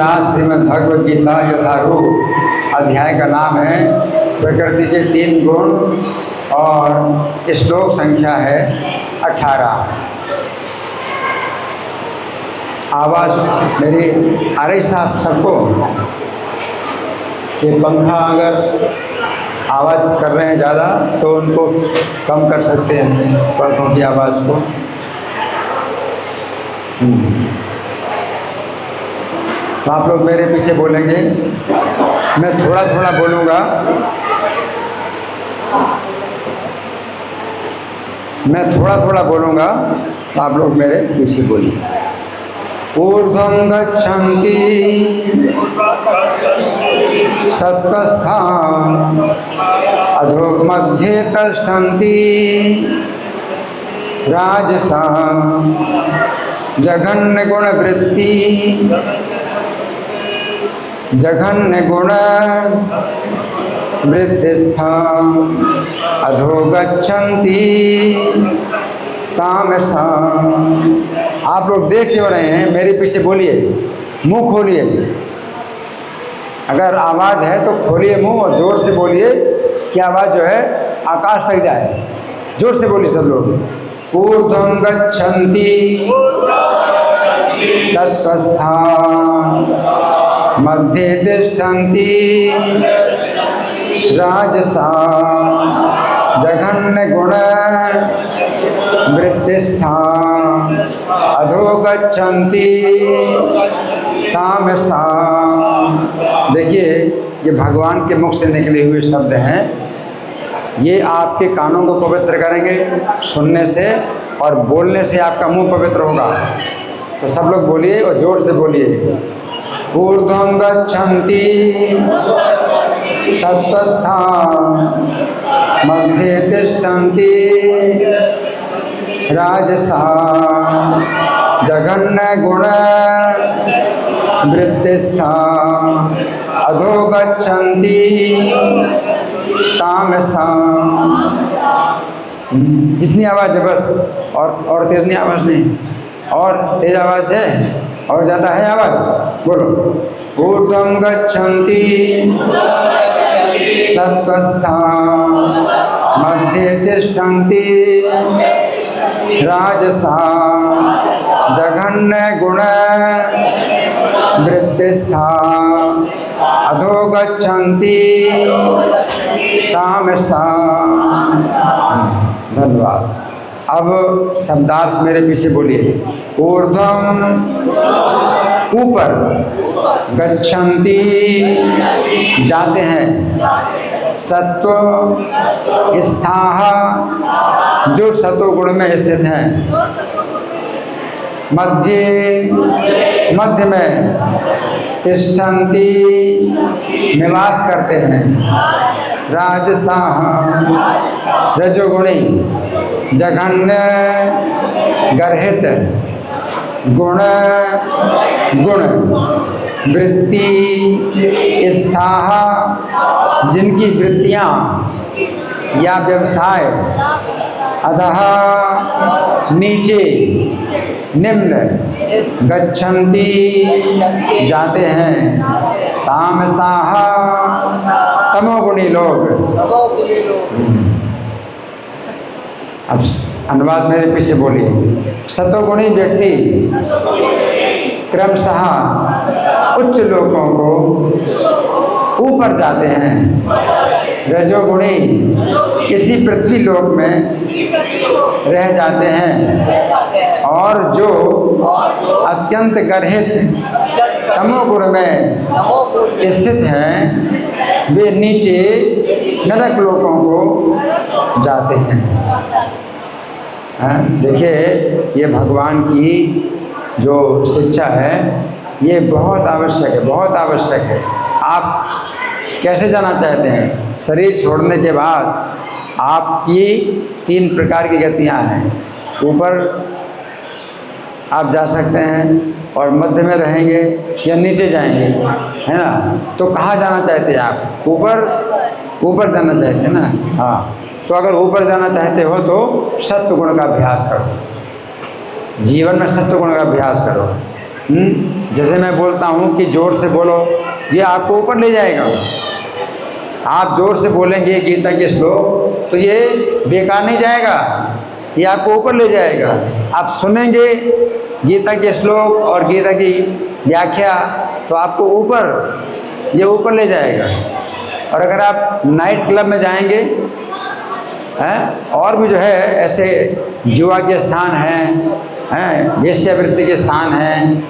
रहा श्रीमद् भगवद गीता यथारूप। अध्याय का नाम है प्रकृति के 3 गुण और श्लोक संख्या है 18। आवाज़ मेरी आ रही साहब सबको? ये पंखा अगर आवाज़ कर रहे हैं ज़्यादा तो उनको कम कर सकते हैं, पंखों की आवाज़ को। तो आप लोग मेरे पीछे बोलेंगे, मैं थोड़ा थोड़ा बोलूँगा। मैं थोड़ा थोड़ा बोलूँगा, आप लोग मेरे पीछे बोलिए। ऊर्ध्वं गच्छन्ति सत्त्वस्थां अधो मध्ये तिष्ठन्ति राजसां जघन्य गुणवृत्ति जघन्य गुण वृत्तिस्थां अधो गच्छन्ति तामसां। आप लोग देख क्यों रहे हैं? मेरे पीछे बोलिए, मुंह खोलिए। अगर आवाज़ है तो खोलिए मुंह और ज़ोर से बोलिए कि आवाज़ जो है आकाश तक जाए। जोर से बोलिए सब लोग। ऊर्ध्वं गच्छन्ति सत्त्वस्थां मध्ये तिष्ठन्ति राजसां जघन्य गुण वृत्तिस्थां अधो गच्छन्ति तामसां। देखिए, ये भगवान के मुख से निकले हुए शब्द हैं। ये आपके कानों को पवित्र करेंगे सुनने से, और बोलने से आपका मुंह पवित्र होगा। तो सब लोग बोलिए और जोर से बोलिए। ऊर्ध्वं गच्छन्ति सत्त्वस्थां मध्ये तिष्ठन्ति राजसां जघन्य गुण वृत्तिस्थां अधो गच्छन्ति तामसां। इतनी आवाज़ है बस, और तेज नहीं आवाज़ नहीं, और तेज आवाज़ है, और ज़्यादा है आवाज़, बोलो। ऊर्ध्वं गच्छन्ति सत्त्वस्थां मध्ये तिष्ठन्ति राजसां जघन्य गुण वृत्तिस्थां अधो गच्छन्ति तामसां। धन्यवाद। अब शब्दार्थ मेरे पीछे बोलिए। ऊर्ध्वं ऊपर, गच्छन्ति जाते हैं, सत्व स्थाः जो सत्वगुण में स्थित हैं, मध्ये मध्य में, तिष्ठन्ति निवास करते हैं, राजसाः रजोगुणी, जघन्य गर्हित, गुण वृत्ति स्थाः जिनकी वृत्तियाँ या व्यवसाय, अधः नीचे, निम्न, गच्छन्ति जाते हैं, तामसाः तमोगुणी लोग। अब अनुवाद मेरे पीछे बोलिए। सतोगुणी व्यक्ति क्रमशः उच्च लोकों को ऊपर जाते हैं, रजोगुणी इसी पृथ्वी लोक में रह जाते हैं, और जो अत्यंत गर्हित तमोगुण में स्थित हैं वे नीचे नरक लोकों को जाते हैं। देखिए, ये भगवान की जो शिक्षा है ये बहुत आवश्यक है, बहुत आवश्यक है। आप कैसे जाना चाहते हैं? शरीर छोड़ने के बाद आपकी 3 प्रकार की गतियाँ हैं। ऊपर आप जा सकते हैं, और मध्य में रहेंगे या नीचे जाएंगे, है ना? तो कहाँ जाना चाहते हैं आप? ऊपर जाना चाहते हैं ना? हाँ, तो अगर ऊपर जाना चाहते हो तो सत्व गुण का अभ्यास करो, जीवन में सत्व गुण का अभ्यास करो। जैसे मैं बोलता हूँ कि जोर से बोलो, ये आपको ऊपर ले जाएगा। आप जोर से बोलेंगे गीता के श्लोक तो ये बेकार नहीं जाएगा, ये आपको ऊपर ले जाएगा। आप सुनेंगे गीता के श्लोक और गीता की व्याख्या तो आपको ये ऊपर ले जाएगा। और अगर आप नाइट क्लब में जाएंगे और भी जो है ऐसे जुआ के स्थान हैं, वेश्यावृत्ति के स्थान हैं,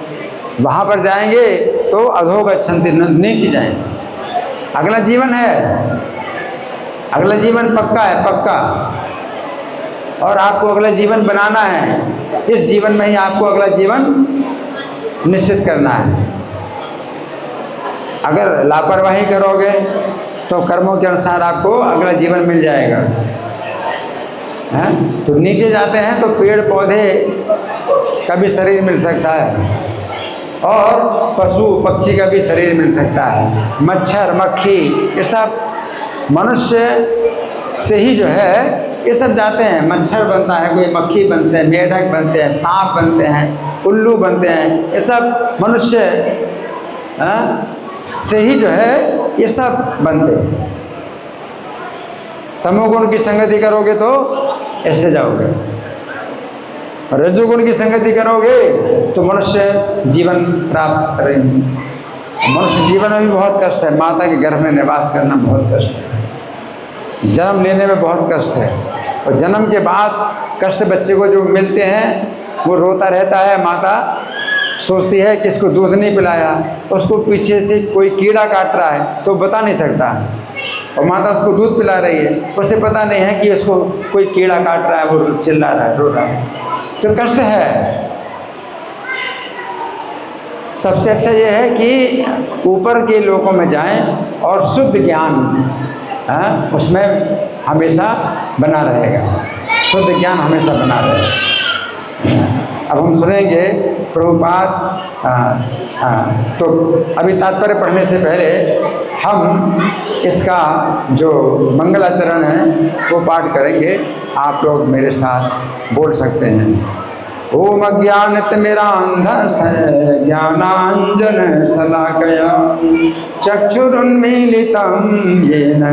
वहाँ पर जाएंगे तो अधोगच्छन्ति, नीचे जाएंगे। अगला जीवन है, अगला जीवन पक्का है, पक्का। और आपको अगला जीवन बनाना है, इस जीवन में ही आपको अगला जीवन निश्चित करना है। अगर लापरवाही करोगे तो कर्मों के अनुसार आपको अगला जीवन मिल जाएगा। तो नीचे जाते हैं तो पेड़ पौधे का भी शरीर मिल सकता है और पशु पक्षी का भी शरीर मिल सकता है। मच्छर मक्खी ये सब मनुष्य से ही जो है ये सब जाते हैं। मच्छर बनता है, कोई मक्खी बनते हैं, मेढक बनते हैं, सांप बनते हैं, उल्लू बनते हैं, ये सब मनुष्य से ही जो है ये सब बनते हैं। तमोगुण की संगति करोगे तो ऐसे जाओगे, रजोगुण की संगति करोगे तो मनुष्य जीवन प्राप्त करेंगे। मनुष्य जीवन में भी बहुत कष्ट है, माता के गर्भ में निवास करना बहुत कष्ट है, जन्म लेने में बहुत कष्ट है। और जन्म के बाद कष्ट बच्चे को जो मिलते हैं वो रोता रहता है। माता सोचती है कि इसको दूध नहीं पिलाया, उसको पीछे से कोई कीड़ा काट रहा है तो बता नहीं सकता, और माता उसको दूध पिला रही है, उसे पता नहीं है कि उसको कोई कीड़ा काट रहा है, वो चिल्ला रहा है, रो रहा है, तो कष्ट है। सबसे अच्छा ये है कि ऊपर के लोकों में जाएं और शुद्ध ज्ञान उसमें हमेशा बना रहेगा, शुद्ध ज्ञान हमेशा बना रहेगा। अब हम सुनेंगे प्रभुपाद। तो अभी तात्पर्य पढ़ने से पहले हम इसका जो मंगलाचरण है वो पाठ करेंगे। आप लोग मेरे साथ बोल सकते हैं। ओम अज्ञानतिमिरान्धस्य ज्ञानाञ्जन शलाकया चक्षुरुन्मीलितं येन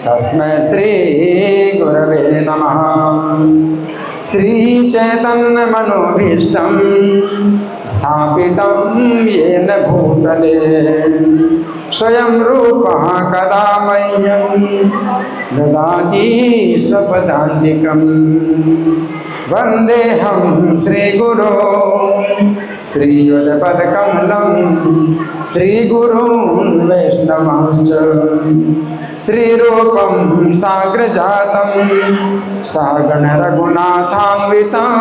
तस्मै श्रीगुरवे नमः। श्रीचैतन्यमनोभीष्टं स्थापितं येन भूतले स्वयं रूपः कदा मह्यं ददाति स्वपदान्तिकं। वन्देऽहं श्रीगुरो श्रीयुतपदकमलं श्रीगुरून् वैष्णवांश्च श्रीरूपं साग्रजातं सहगण रघुनाथान्वितं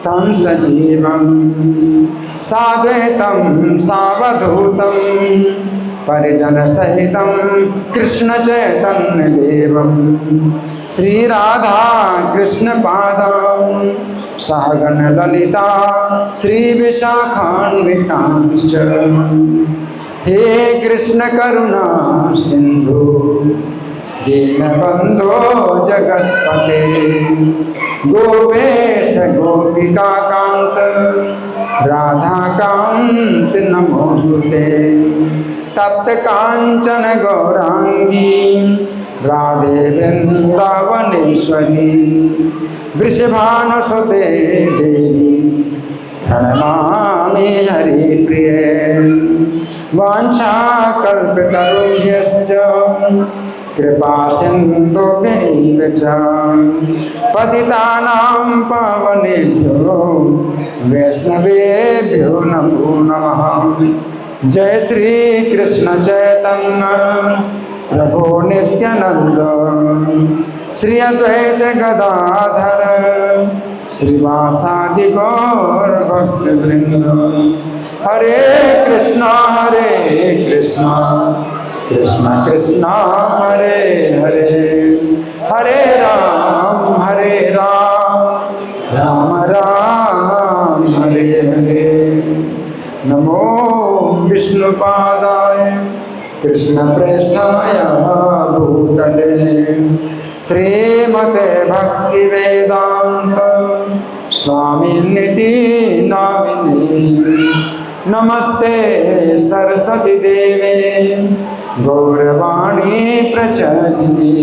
तं सजीवं साद्वैतं सावधूतं परिजनसहितं कृष्णचैतन्यदेवं श्रीराधा कृष्णपादां सहगण ललिता श्रीविशाखान्वितांश्च। हे कृष्ण करुणा सिंधु दीनबंधो जगत्पते गोपेश गोपिका कांत राधाकांत नमोस्तुते। तप्त कांचन गौरांगी राधे वृंदावनेश्वरी वृषभानुसुते देवी प्रणमामि हरिप्रिये। वाञ्छाकल्पतरुभ्यश्च कृपा सिन्धुभ्यैव च पतितानां पावनेभ्यो वैष्णवेभ्यो नमो नमः। जय श्री कृष्ण चैतन्य प्रभु नित्यानंद श्री अद्वैत गदाधर श्रीवासादि गौर भक्तवृंद। हरे कृष्णा कृष्णा कृष्णा हरे हरे, हरे राम राम राम हरे हरे। नमो विष्णुपादाय कृष्णप्रेष्ठाय भूतले श्रीमते भक्तिवेदांत स्वामिनिति नामिने नमस्ते सरस्वती देवे गौरवाणी प्रचारिणी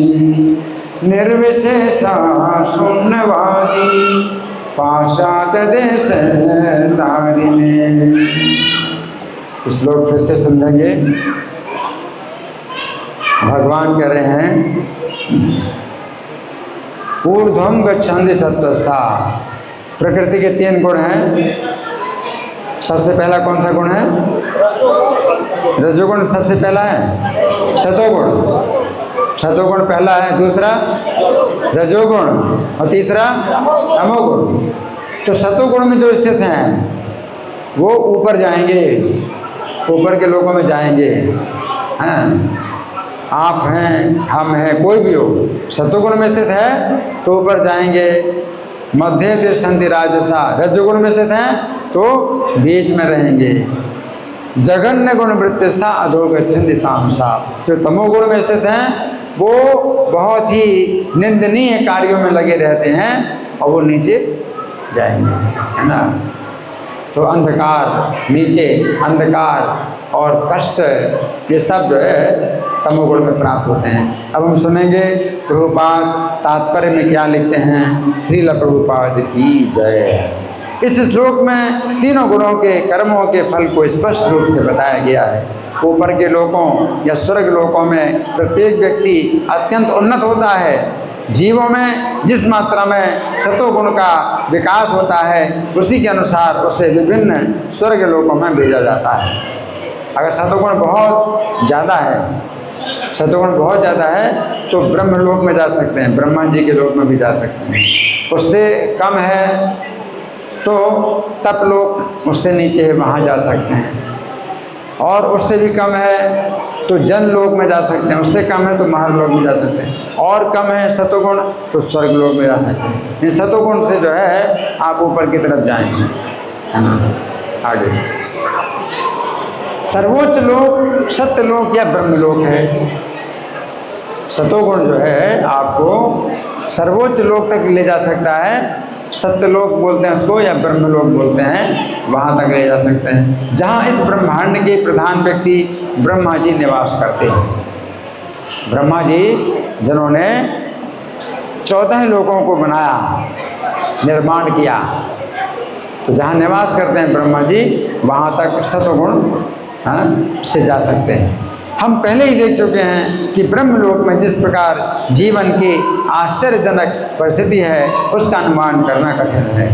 निर्विशेषा शून्यवादी पाशात देश तारिणे। श्लोक फिर से समझेंगे। भगवान कह रहे हैं ऊर्ध्वं गच्छन्ति सत्वस्था। प्रकृति के 3 गुण हैं। सबसे पहला कौन सा गुण है? रजोगुण सबसे पहला है। सतोगुण, सतोगुण पहला है, दूसरा रजोगुण और तीसरा तमोगुण। तो सतोगुण में जो स्थित हैं वो ऊपर जाएंगे, ऊपर के लोगों में जाएंगे। हैं, आप हैं, हम हैं, कोई भी हो, सतोगुण में स्थित है तो ऊपर जाएंगे। मध्य तिष्ठन्ति राजसा। रजोगुण में स्थित हैं तो बीच में रहेंगे। जघन्य गुण वृत्तिस्था अधो गच्छन्ति तामसा। जो तमोगुण में स्थित हैं वो बहुत ही निंदनीय कार्यों में लगे रहते हैं और वो नीचे जाएंगे, है ना। तो अंधकार, नीचे अंधकार और कष्ट, ये सब जो है तमोगुण में प्राप्त होते हैं। अब हम सुनेंगे प्रभुपाद तात्पर्य में क्या लिखते हैं। श्रील प्रभुपाद की जय। इस श्लोक में तीनों गुणों के कर्मों के फल को स्पष्ट रूप से बताया गया है। ऊपर के लोकों या स्वर्ग लोकों में प्रत्येक व्यक्ति अत्यंत उन्नत होता है। जीवों में जिस मात्रा में सतोगुण का विकास होता है उसी के अनुसार उसे विभिन्न स्वर्ग लोकों में भेजा जाता है। अगर सतोगुण बहुत ज़्यादा है, सतोगुण बहुत ज़्यादा है तो ब्रह्मलोक में जा सकते हैं, ब्रह्मा जी के लोक में भी जा सकते हैं। उससे कम है तो तप लोक, उससे नीचे है वहाँ जा सकते हैं। और उससे भी कम है तो जन लोक में जा सकते हैं, उससे कम है तो महालोक में जा सकते हैं, और कम है सतोगुण तो स्वर्ग लोक में जा सकते हैं। इन सतोगुण से जो है आप ऊपर की तरफ जाएंगे, है ना। आगे सर्वोच्च लोक सत्यलोक या ब्रह्मलोक है। सतोगुण जो है आपको सर्वोच्च लोक तक ले जा सकता है। सत्यलोक बोलते हैं उसको या ब्रह्मलोक बोलते हैं, वहाँ तक ले जा सकते हैं जहाँ इस ब्रह्मांड के प्रधान व्यक्ति ब्रह्मा जी निवास करते हैं। ब्रह्मा जी जिन्होंने 14 लोकों को बनाया, निर्माण किया, तो जहाँ निवास करते हैं ब्रह्मा जी वहाँ तक सतोगुण से जा सकते हैं। हम पहले ही देख चुके हैं कि ब्रह्मलोक में जिस प्रकार जीवन की आश्चर्यजनक परिस्थिति है उसका अनुमान करना कठिन है।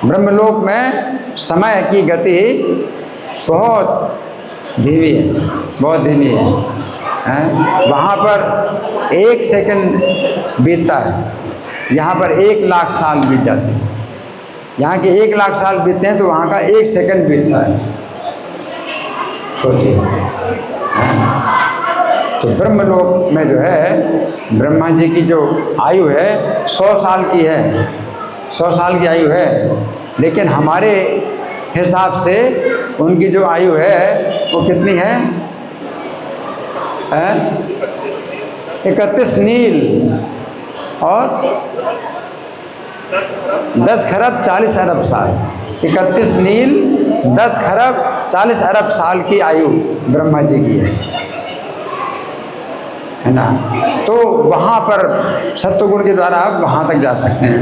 ब्रह्मलोक में समय की गति बहुत धीमी है, बहुत धीमी है। वहाँ पर 1 सेकंड बीतता है, यहाँ पर 1 लाख साल बीत जाते हैं। यहाँ के 1 लाख साल बीतते हैं तो वहाँ का 1 सेकंड बीतता है। सोचिए। तो ब्रह्मलोक में जो है ब्रह्मा जी की जो आयु है 100 साल की है, 100 साल की आयु है। लेकिन हमारे हिसाब से उनकी जो आयु है वो कितनी है? 31 नील और 10 खरब 40 अरब साल। 31 नील 10 खरब 40 अरब साल की आयु ब्रह्मा जी की है ना। तो वहाँ पर सत्वगुण के द्वारा आप वहाँ तक जा सकते हैं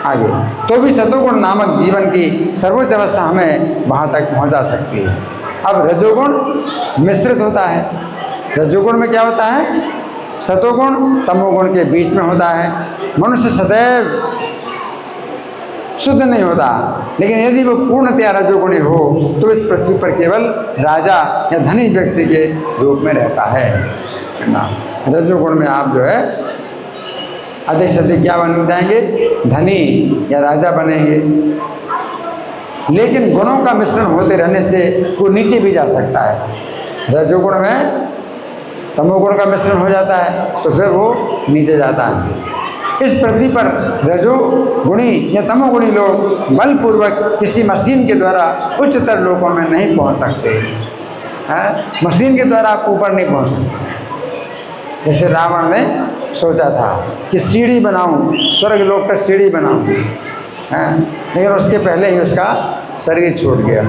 आगे। तो भी सत्वगुण नामक जीवन की सर्वोच्च अवस्था हमें वहाँ तक पहुँचा सकती है। अब रजोगुण मिश्रित होता है। रजोगुण में क्या होता है? सतोगुण तमोगुण के बीच में होता है। मनुष्य सदैव शुद्ध नहीं होता, लेकिन यदि वो पूर्णतया रजोगुणी हो तो इस पृथ्वी पर केवल राजा या धनी व्यक्ति के रूप में रहता है ना। रजोगुण में आप जो है अधिक से अधिक क्या बन जाएंगे? धनी या राजा बनेंगे। लेकिन गुणों का मिश्रण होते रहने से वो नीचे भी जा सकता है। रजोगुण में तमोगुण का मिश्रण हो जाता है तो फिर वो नीचे जाता है। इस पृथ्वी पर रजोगुणी या तमोगुणी लोग बलपूर्वक किसी मशीन के द्वारा उच्चतर लोकों में नहीं पहुंच सकते हैं। मशीन के द्वारा आप ऊपर नहीं पहुंच सकते। जैसे रावण ने सोचा था कि सीढ़ी बनाऊं, स्वर्ग लोक तक सीढ़ी बनाऊं, लेकिन उसके पहले ही उसका शरीर छूट गया।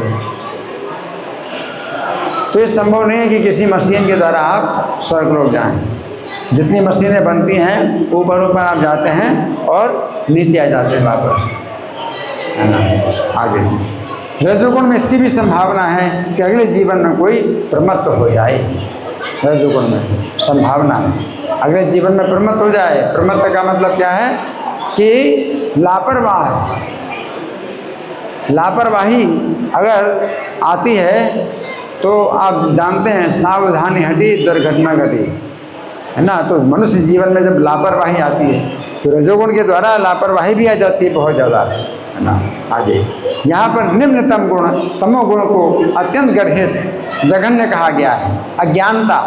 तो ये संभव नहीं है कि किसी मशीन के द्वारा आप स्वर्गलोक जाएं। जितनी मशीनें बनती हैं ऊपर ऊपर आप जाते हैं और नीचे आ जाते हैं वापस, है ना। आगे रजोगुण में इसकी भी संभावना है कि अगले जीवन में कोई प्रमत्त हो जाए। रजोगुण में संभावना है अगले जीवन में प्रमत्त हो जाए। प्रमत्त का मतलब क्या है कि लापरवाही अगर आती है तो आप जानते हैं सावधानी हटी दुर्घटना घटी, है ना। तो मनुष्य जीवन में जब लापरवाही आती है तो रजोगुण के द्वारा लापरवाही भी आ जाती है बहुत ज़्यादा, है ना। आगे यहाँ पर निम्नतम गुण तमोगुण को अत्यंत गर्हित जघन्य कहा गया है। अज्ञानता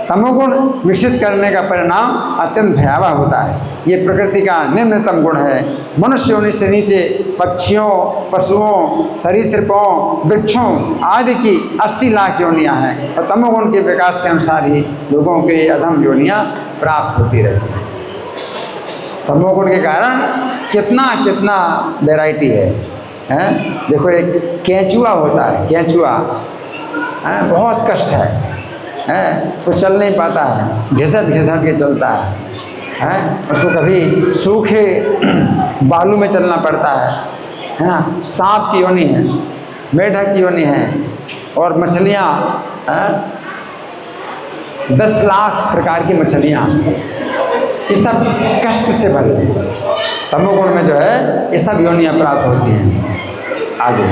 तमोगुण विकसित करने का परिणाम अत्यंत भयावह होता है। ये प्रकृति का निम्नतम गुण है। मनुष्य योनि से नीचे पक्षियों, पशुओं, सरीसृपों, वृक्षों आदि की 80 लाख योनियाँ हैं और तमोगुण के विकास के अनुसार ही लोगों के अधम योनियाँ प्राप्त होती रहती हैं। तमोगुण के कारण कितना वैरायटी है। देखो एक केंचुआ होता है, केंचुआ बहुत कष्ट है, वो चल नहीं पाता है, घिसट के चलता है। उसको कभी सूखे बालू में चलना पड़ता है ना। सांप की योनि है, मेढक की योनि है और मछलियाँ 10 लाख प्रकार की मछलियाँ, ये सब कष्ट से भरे। तमोगुण में जो है ये सब योनियाँ प्राप्त होती हैं। आगे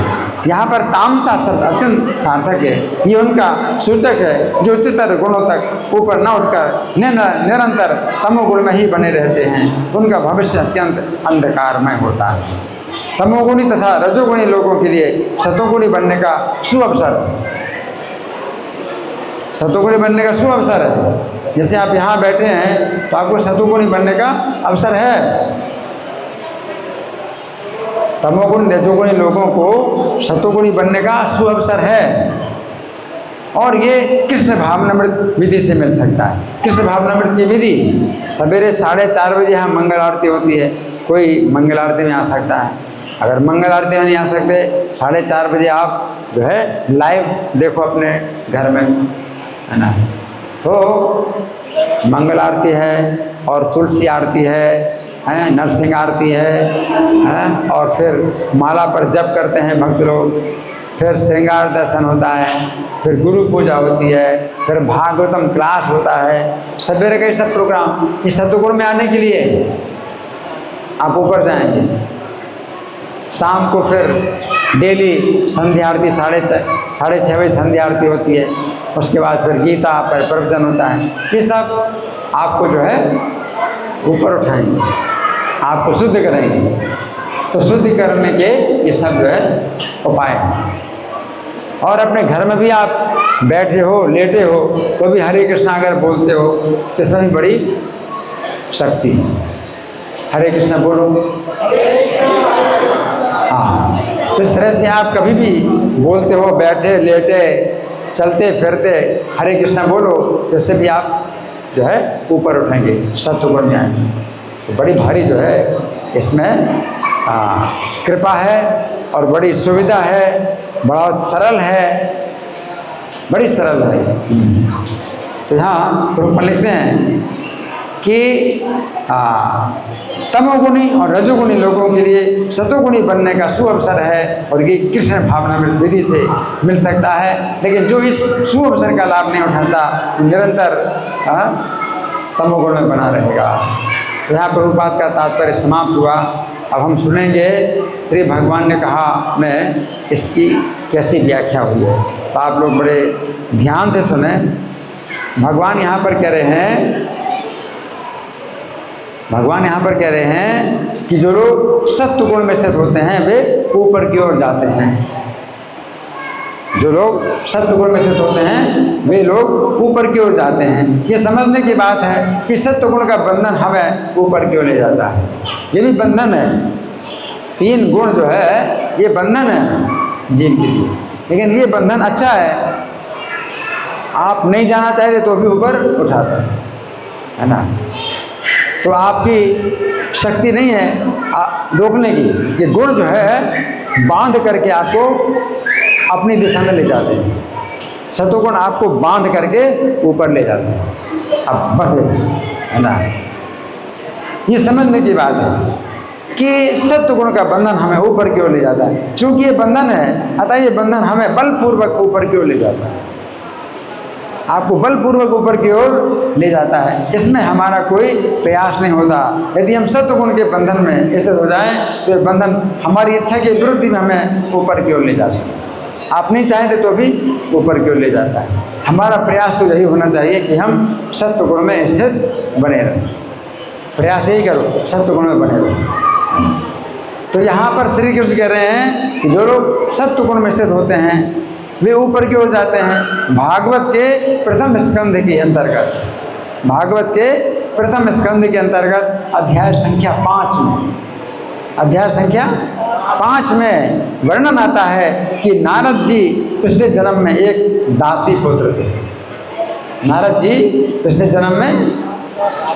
यहाँ पर तामसा शब्द अत्यंत सार्थक है। ये उनका सूचक है जो उच्चतर गुणों तक ऊपर न उठकर निरंतर तमोगुण में ही बने रहते हैं। उनका भविष्य अत्यंत अंधकारमय होता है। तमोगुणी तथा रजोगुणी लोगों के लिए सतोगुणी बनने का सुअवसर है। जैसे आप यहाँ बैठे हैं तो आपको सतोगुणी बनने का अवसर है। तमोगुण रजोगुणी लोगों को सतोगुणी बनने का सुअवसर है और ये कृष्ण भावनामृत विधि से मिल सकता है। कृष्ण भावनामृत की विधि सवेरे 4:30 बजे यहाँ मंगल आरती होती है। कोई मंगल आरती में आ सकता है। अगर मंगल आरती में नहीं आ सकते 4:30 बजे आप जो है लाइव देखो अपने घर में, है ना। तो मंगल आरती है और तुलसी आरती है, नरसिंह आरती है और फिर माला पर जप करते हैं भक्त लोग। फिर श्रृंगार दर्शन होता है, फिर गुरु पूजा होती है, फिर भागवतम क्लास होता है। सवेरे का सब प्रोग्राम इस सतोगुण में आने के लिए आप ऊपर जाएंगे। शाम को फिर डेली संध्या आरती 6:30 बजे संध्या आरती होती है। उसके बाद फिर गीता पर प्रवचन होता है। ये सब आपको जो है ऊपर उठाएंगे, आपको शुद्ध करेंगे। तो शुद्ध करने के ये सब जो है उपाय हैं। और अपने घर में भी आप बैठे हो, लेटे हो तो भी हरे कृष्णा अगर बोलते हो तो इसमें भी बड़ी शक्ति है। हरे कृष्णा बोलो। हाँ, तो इस तरह से आप कभी भी बोलते हो, बैठे लेटे चलते फिरते हरे कृष्णा बोलो तो इससे भी आप जो है ऊपर उठेंगे, सत्वगुण में आएंगे। तो बड़ी भारी जो है इसमें कृपा है और बड़ी सुविधा है, बहुत सरल है, बड़ी सरल है। तो यहाँ तो हम लिखते हैं कि तमोगुणी और रजोगुणी लोगों के लिए सतोगुणी बनने का सुअवसर है और ये कृष्ण भावना में विधि से मिल सकता है। लेकिन जो इस सुअवसर का लाभ नहीं उठाता निरंतर तमोगुण में बना रहेगा। तो यहाँ प्रभुपाद का तात्पर्य समाप्त हुआ। अब हम सुनेंगे श्री भगवान ने कहा में इसकी कैसी व्याख्या हुई है। तो आप लोग बड़े ध्यान से सुने। भगवान यहाँ पर कह रहे हैं कि जो लोग सत्वगुण में स्थित होते हैं वे ऊपर की ओर जाते हैं। जो लोग सत्वगुण में स्थित होते हैं वे लोग ऊपर की ओर जाते हैं। ये समझने की बात है कि सत्वगुण का बंधन हमें ऊपर की ओर ले जाता है। ये भी बंधन है। 3 गुण जो है ये बंधन है जीव के लिए, लेकिन ये बंधन अच्छा है। आप नहीं जाना चाहते तो भी ऊपर उठाता है ना। तो आपकी शक्ति नहीं है, रोकने की। ये गुण जो है बांध करके आपको अपनी दिशा में ले जाते हैं। सत्वगुण आपको बांध करके ऊपर ले जाते हैं। अब बस है ना, ये समझने की बात है कि सत्वगुण का बंधन हमें ऊपर की ओर ले जाता है। चूंकि ये बंधन है, अतः ये बंधन हमें बलपूर्वक ऊपर की ओर ले जाता है, आपको बलपूर्वक ऊपर की ओर ले जाता है। इसमें हमारा कोई प्रयास नहीं होता। यदि हम सत्वगुण के बंधन में स्थित हो जाएं तो ये बंधन हमारी इच्छा के विरुद्ध भी हमें ऊपर की ओर ले जाता है। आप नहीं चाहते तो भी ऊपर की ओर ले जाता है। हमारा प्रयास तो यही होना चाहिए कि हम सत्वगुण में स्थित बने रहें। प्रयास यही करो, सत्वगुण में बने रहो। तो यहाँ पर श्री कृष्ण कह रहे हैं कि जो लोग सत्वगुण में स्थित होते हैं वे ऊपर की ओर जाते हैं। भागवत के प्रथम स्कंध के अंतर्गत, भागवत के प्रथम स्कंध के अंतर्गत अध्याय संख्या 5 में, अध्याय संख्या 5 में वर्णन आता है कि नारद जी पिछले जन्म में एक दासी पुत्र थे। नारद जी पिछले जन्म में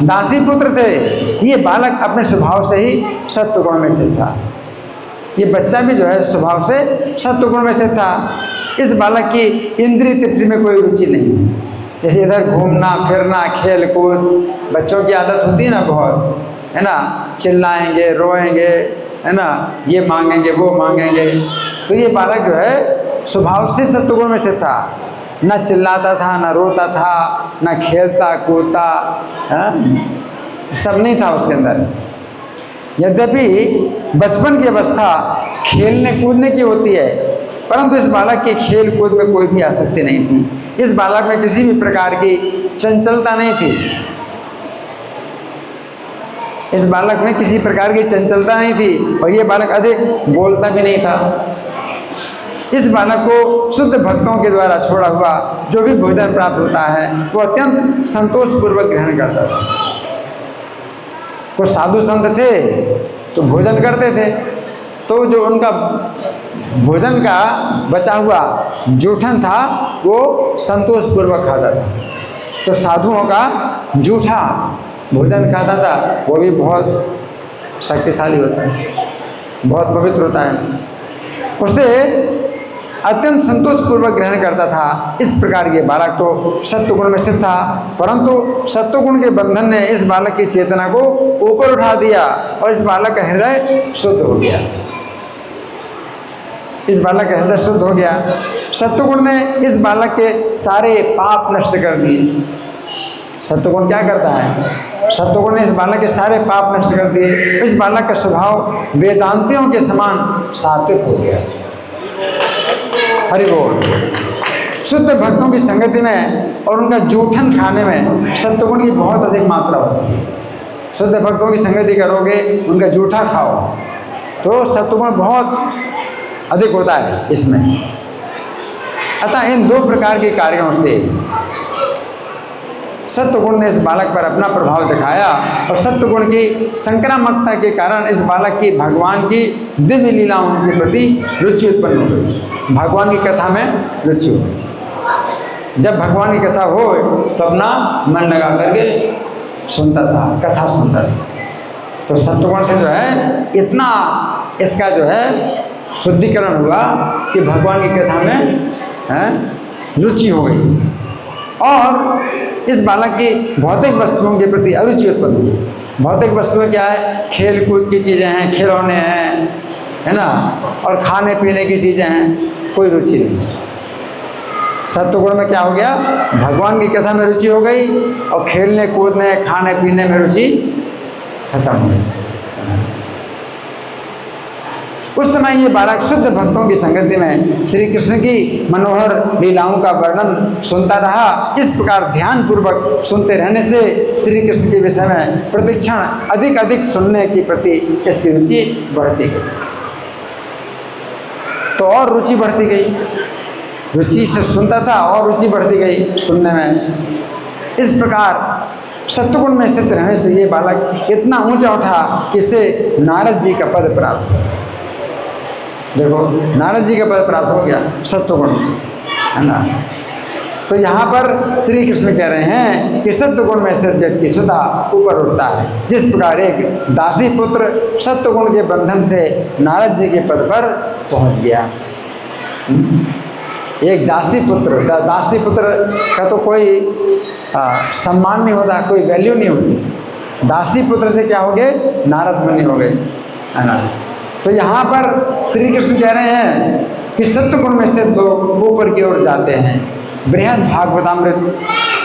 दासी पुत्र थे। ये बालक अपने स्वभाव से ही सत्वगुण में स्थित था। ये बच्चा भी जो है स्वभाव से सत्वगुण में स्थित था। इस बालक की इंद्रिय तृप्ति में कोई रुचि नहीं। जैसे इधर घूमना फिरना, खेल कूद, बच्चों की आदत होती है ना बहुत, है ना, चिल्लाएंगे, रोएंगे, है ना, ये मांगेंगे वो मांगेंगे। तो ये बालक जो है स्वभाव से सत्वगुण में स्थित था। न चिल्लाता था, न रोता था, न खेलता कूदता, सब नहीं था उसके अंदर। यद्यपि बचपन की अवस्था खेलने कूदने की होती है, परंतु इस बालक के खेल कूद में कोई भी आसक्ति नहीं थी। इस बालक में किसी भी प्रकार की चंचलता नहीं थी। इस बालक में किसी प्रकार की चंचलता नहीं थी और ये बालक अधिक बोलता भी नहीं था। इस बालक को शुद्ध भक्तों के द्वारा छोड़ा हुआ जो भी भोजन प्राप्त होता है वो अत्यंत संतोषपूर्वक ग्रहण करता था। कुछ साधु संत थे तो भोजन करते थे, तो जो उनका भोजन का बचा हुआ जूठन था वो संतोषपूर्वक खाता था। तो साधुओं का जूठा भोजन खाता था, वो भी बहुत शक्तिशाली होता है, बहुत पवित्र होता है। उसे अत्यंत संतोषपूर्वक ग्रहण करता था। इस प्रकार के बालक तो सत्वगुण में स्थित था, परंतु सत्वगुण के बंधन ने इस बालक की चेतना को ऊपर उठा दिया और इस बालक का हृदय शुद्ध हो गया। इस बालक का हृदय शुद्ध हो गया। सत्वगुण ने इस बालक के सारे पाप नष्ट कर दिए। सत्वगुण क्या करता है? सत्वगुण ने इस बालक के सारे पाप नष्ट कर दिए। इस बालक का स्वभाव वेदांतियों के समान सात्विक हो गया। हरि बोल। शुद्ध भक्तों की संगति में और उनका जूठन खाने में सत्वगुण की बहुत अधिक मात्रा होती है। शुद्ध भक्तों की संगति करोगे, उनका जूठा खाओ तो सत्वगुण बहुत अधिक होता है इसमें। अतः इन दो प्रकार के कार्यों से सत्वगुण ने इस बालक पर अपना प्रभाव दिखाया और सत्वगुण की संक्रामकता के कारण इस बालक की भगवान की दिव्य लीलाओं के प्रति रुचि उत्पन्न हो गई। भगवान की कथा में रुचि हो गई। जब भगवान की कथा हो तो अपना मन लगा करके सुनता था, कथा सुनता था। तो सत्वगुण से जो है इतना इसका जो है शुद्धिकरण हुआ कि भगवान की कथा में रुचि हो गई और इस बालक की भौतिक वस्तुओं के प्रति अरुचि उत्पन्न हुई। भौतिक वस्तुएं क्या है? खेल कूद की चीज़ें हैं, खिलौने हैं, है ना, और खाने पीने की चीज़ें हैं, कोई रुचि नहीं। सत्वगुण में क्या हो गया? भगवान की कथा में रुचि हो गई और खेलने कूदने खाने पीने में रुचि खत्म हो गई। उस समय ये बालक शुद्ध भक्तों की संगति में श्री कृष्ण की मनोहर लीलाओं का वर्णन सुनता रहा। इस प्रकार ध्यान पूर्वक सुनते रहने से श्री कृष्ण के विषय में प्रतिक्षण अधिक अधिक सुनने की प्रति इसकी रुचि बढ़ती गई। तो और रुचि बढ़ती गई, रुचि से सुनता था और रुचि बढ़ती गई सुनने में। इस प्रकार सत्वगुण में स्थित रहने से ये बालक इतना ऊंचा उठा कि इसे नारद जी का पद प्राप्त हुआ। देखो, नारद जी का पद प्राप्त हो गया सत्वगुण, है ना। तो यहाँ पर श्री कृष्ण कह रहे हैं कि सत्वगुण में स्थित व्यक्ति सुधा ऊपर उठता है, जिस प्रकार एक दासी पुत्र सत्वगुण के बंधन से नारद जी के पद पर पहुँच गया। एक दासी पुत्र, दासी पुत्र का तो कोई सम्मान नहीं होता, कोई वैल्यू नहीं होती। दासी पुत्र से क्या हो गए? नारद मुनि हो गए, है ना। तो यहाँ पर श्री कृष्ण कह रहे हैं कि सत्वगुण में स्थित लोग ऊपर की ओर जाते हैं। बृहद भागवतामृत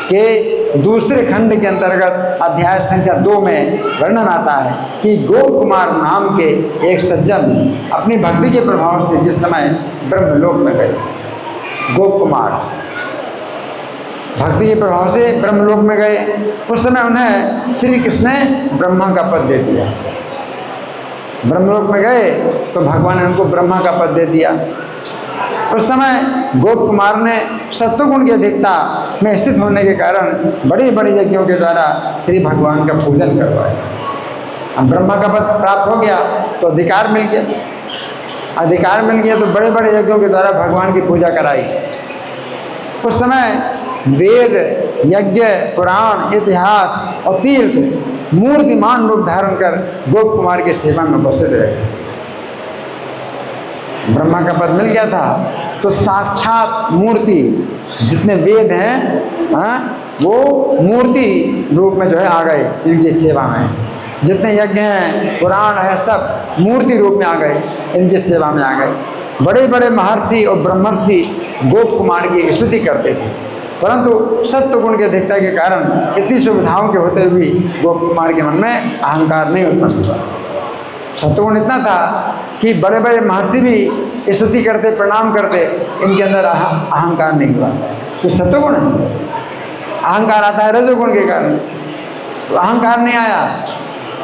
के दूसरे खंड के अंतर्गत अध्याय संख्या 2 में वर्णन आता है कि गोप कुमार नाम के एक सज्जन अपनी भक्ति के प्रभाव से जिस समय ब्रह्मलोक में गए, गोप कुमार भक्ति के प्रभाव से ब्रह्मलोक में गए, उस समय उन्हें श्री कृष्ण ने ब्रह्मा का पद दे दिया। ब्रह्मलोक में गए तो भगवान ने उनको ब्रह्मा का पद दे दिया। उस समय गोप कुमार ने सत्वगुण की अधिकता में स्थित होने के कारण बड़ी बड़ी यज्ञों के द्वारा श्री भगवान का पूजन करवाया। अब ब्रह्मा का पद प्राप्त हो गया तो अधिकार मिल गया। अधिकार मिल गया तो बड़े बड़े यज्ञों के द्वारा भगवान की पूजा कराई। उस समय वेद, यज्ञ, पुराण, इतिहास और तीर्थ मूर्तिमान रूप धारण कर गोप कुमार की सेवा में उपस्थित रहे। ब्रह्मा का पद मिल गया था तो साक्षात मूर्ति, जितने वेद हैं वो मूर्ति रूप में जो है आ गए इनकी सेवा में। जितने यज्ञ हैं, पुराण है, सब मूर्ति रूप में आ गए, इनकी सेवा में आ गए। बड़े बड़े महर्षि और ब्रह्मर्षि गोप कुमार की स्तुति करते थे, परंतु सत्वगुण की अधिकता के कारण इतनी सुविधाओं के होते हुए गोप कुमार के मन में अहंकार नहीं उत्पन्न हुआ। सत्वगुण इतना था कि बड़े बड़े महर्षि भी स्तुति करते, प्रणाम करते, इनके अंदर अहंकार नहीं हुआ। तो सत्वगुण है, अहंकार आता है रजोगुण के कारण, तो अहंकार नहीं आया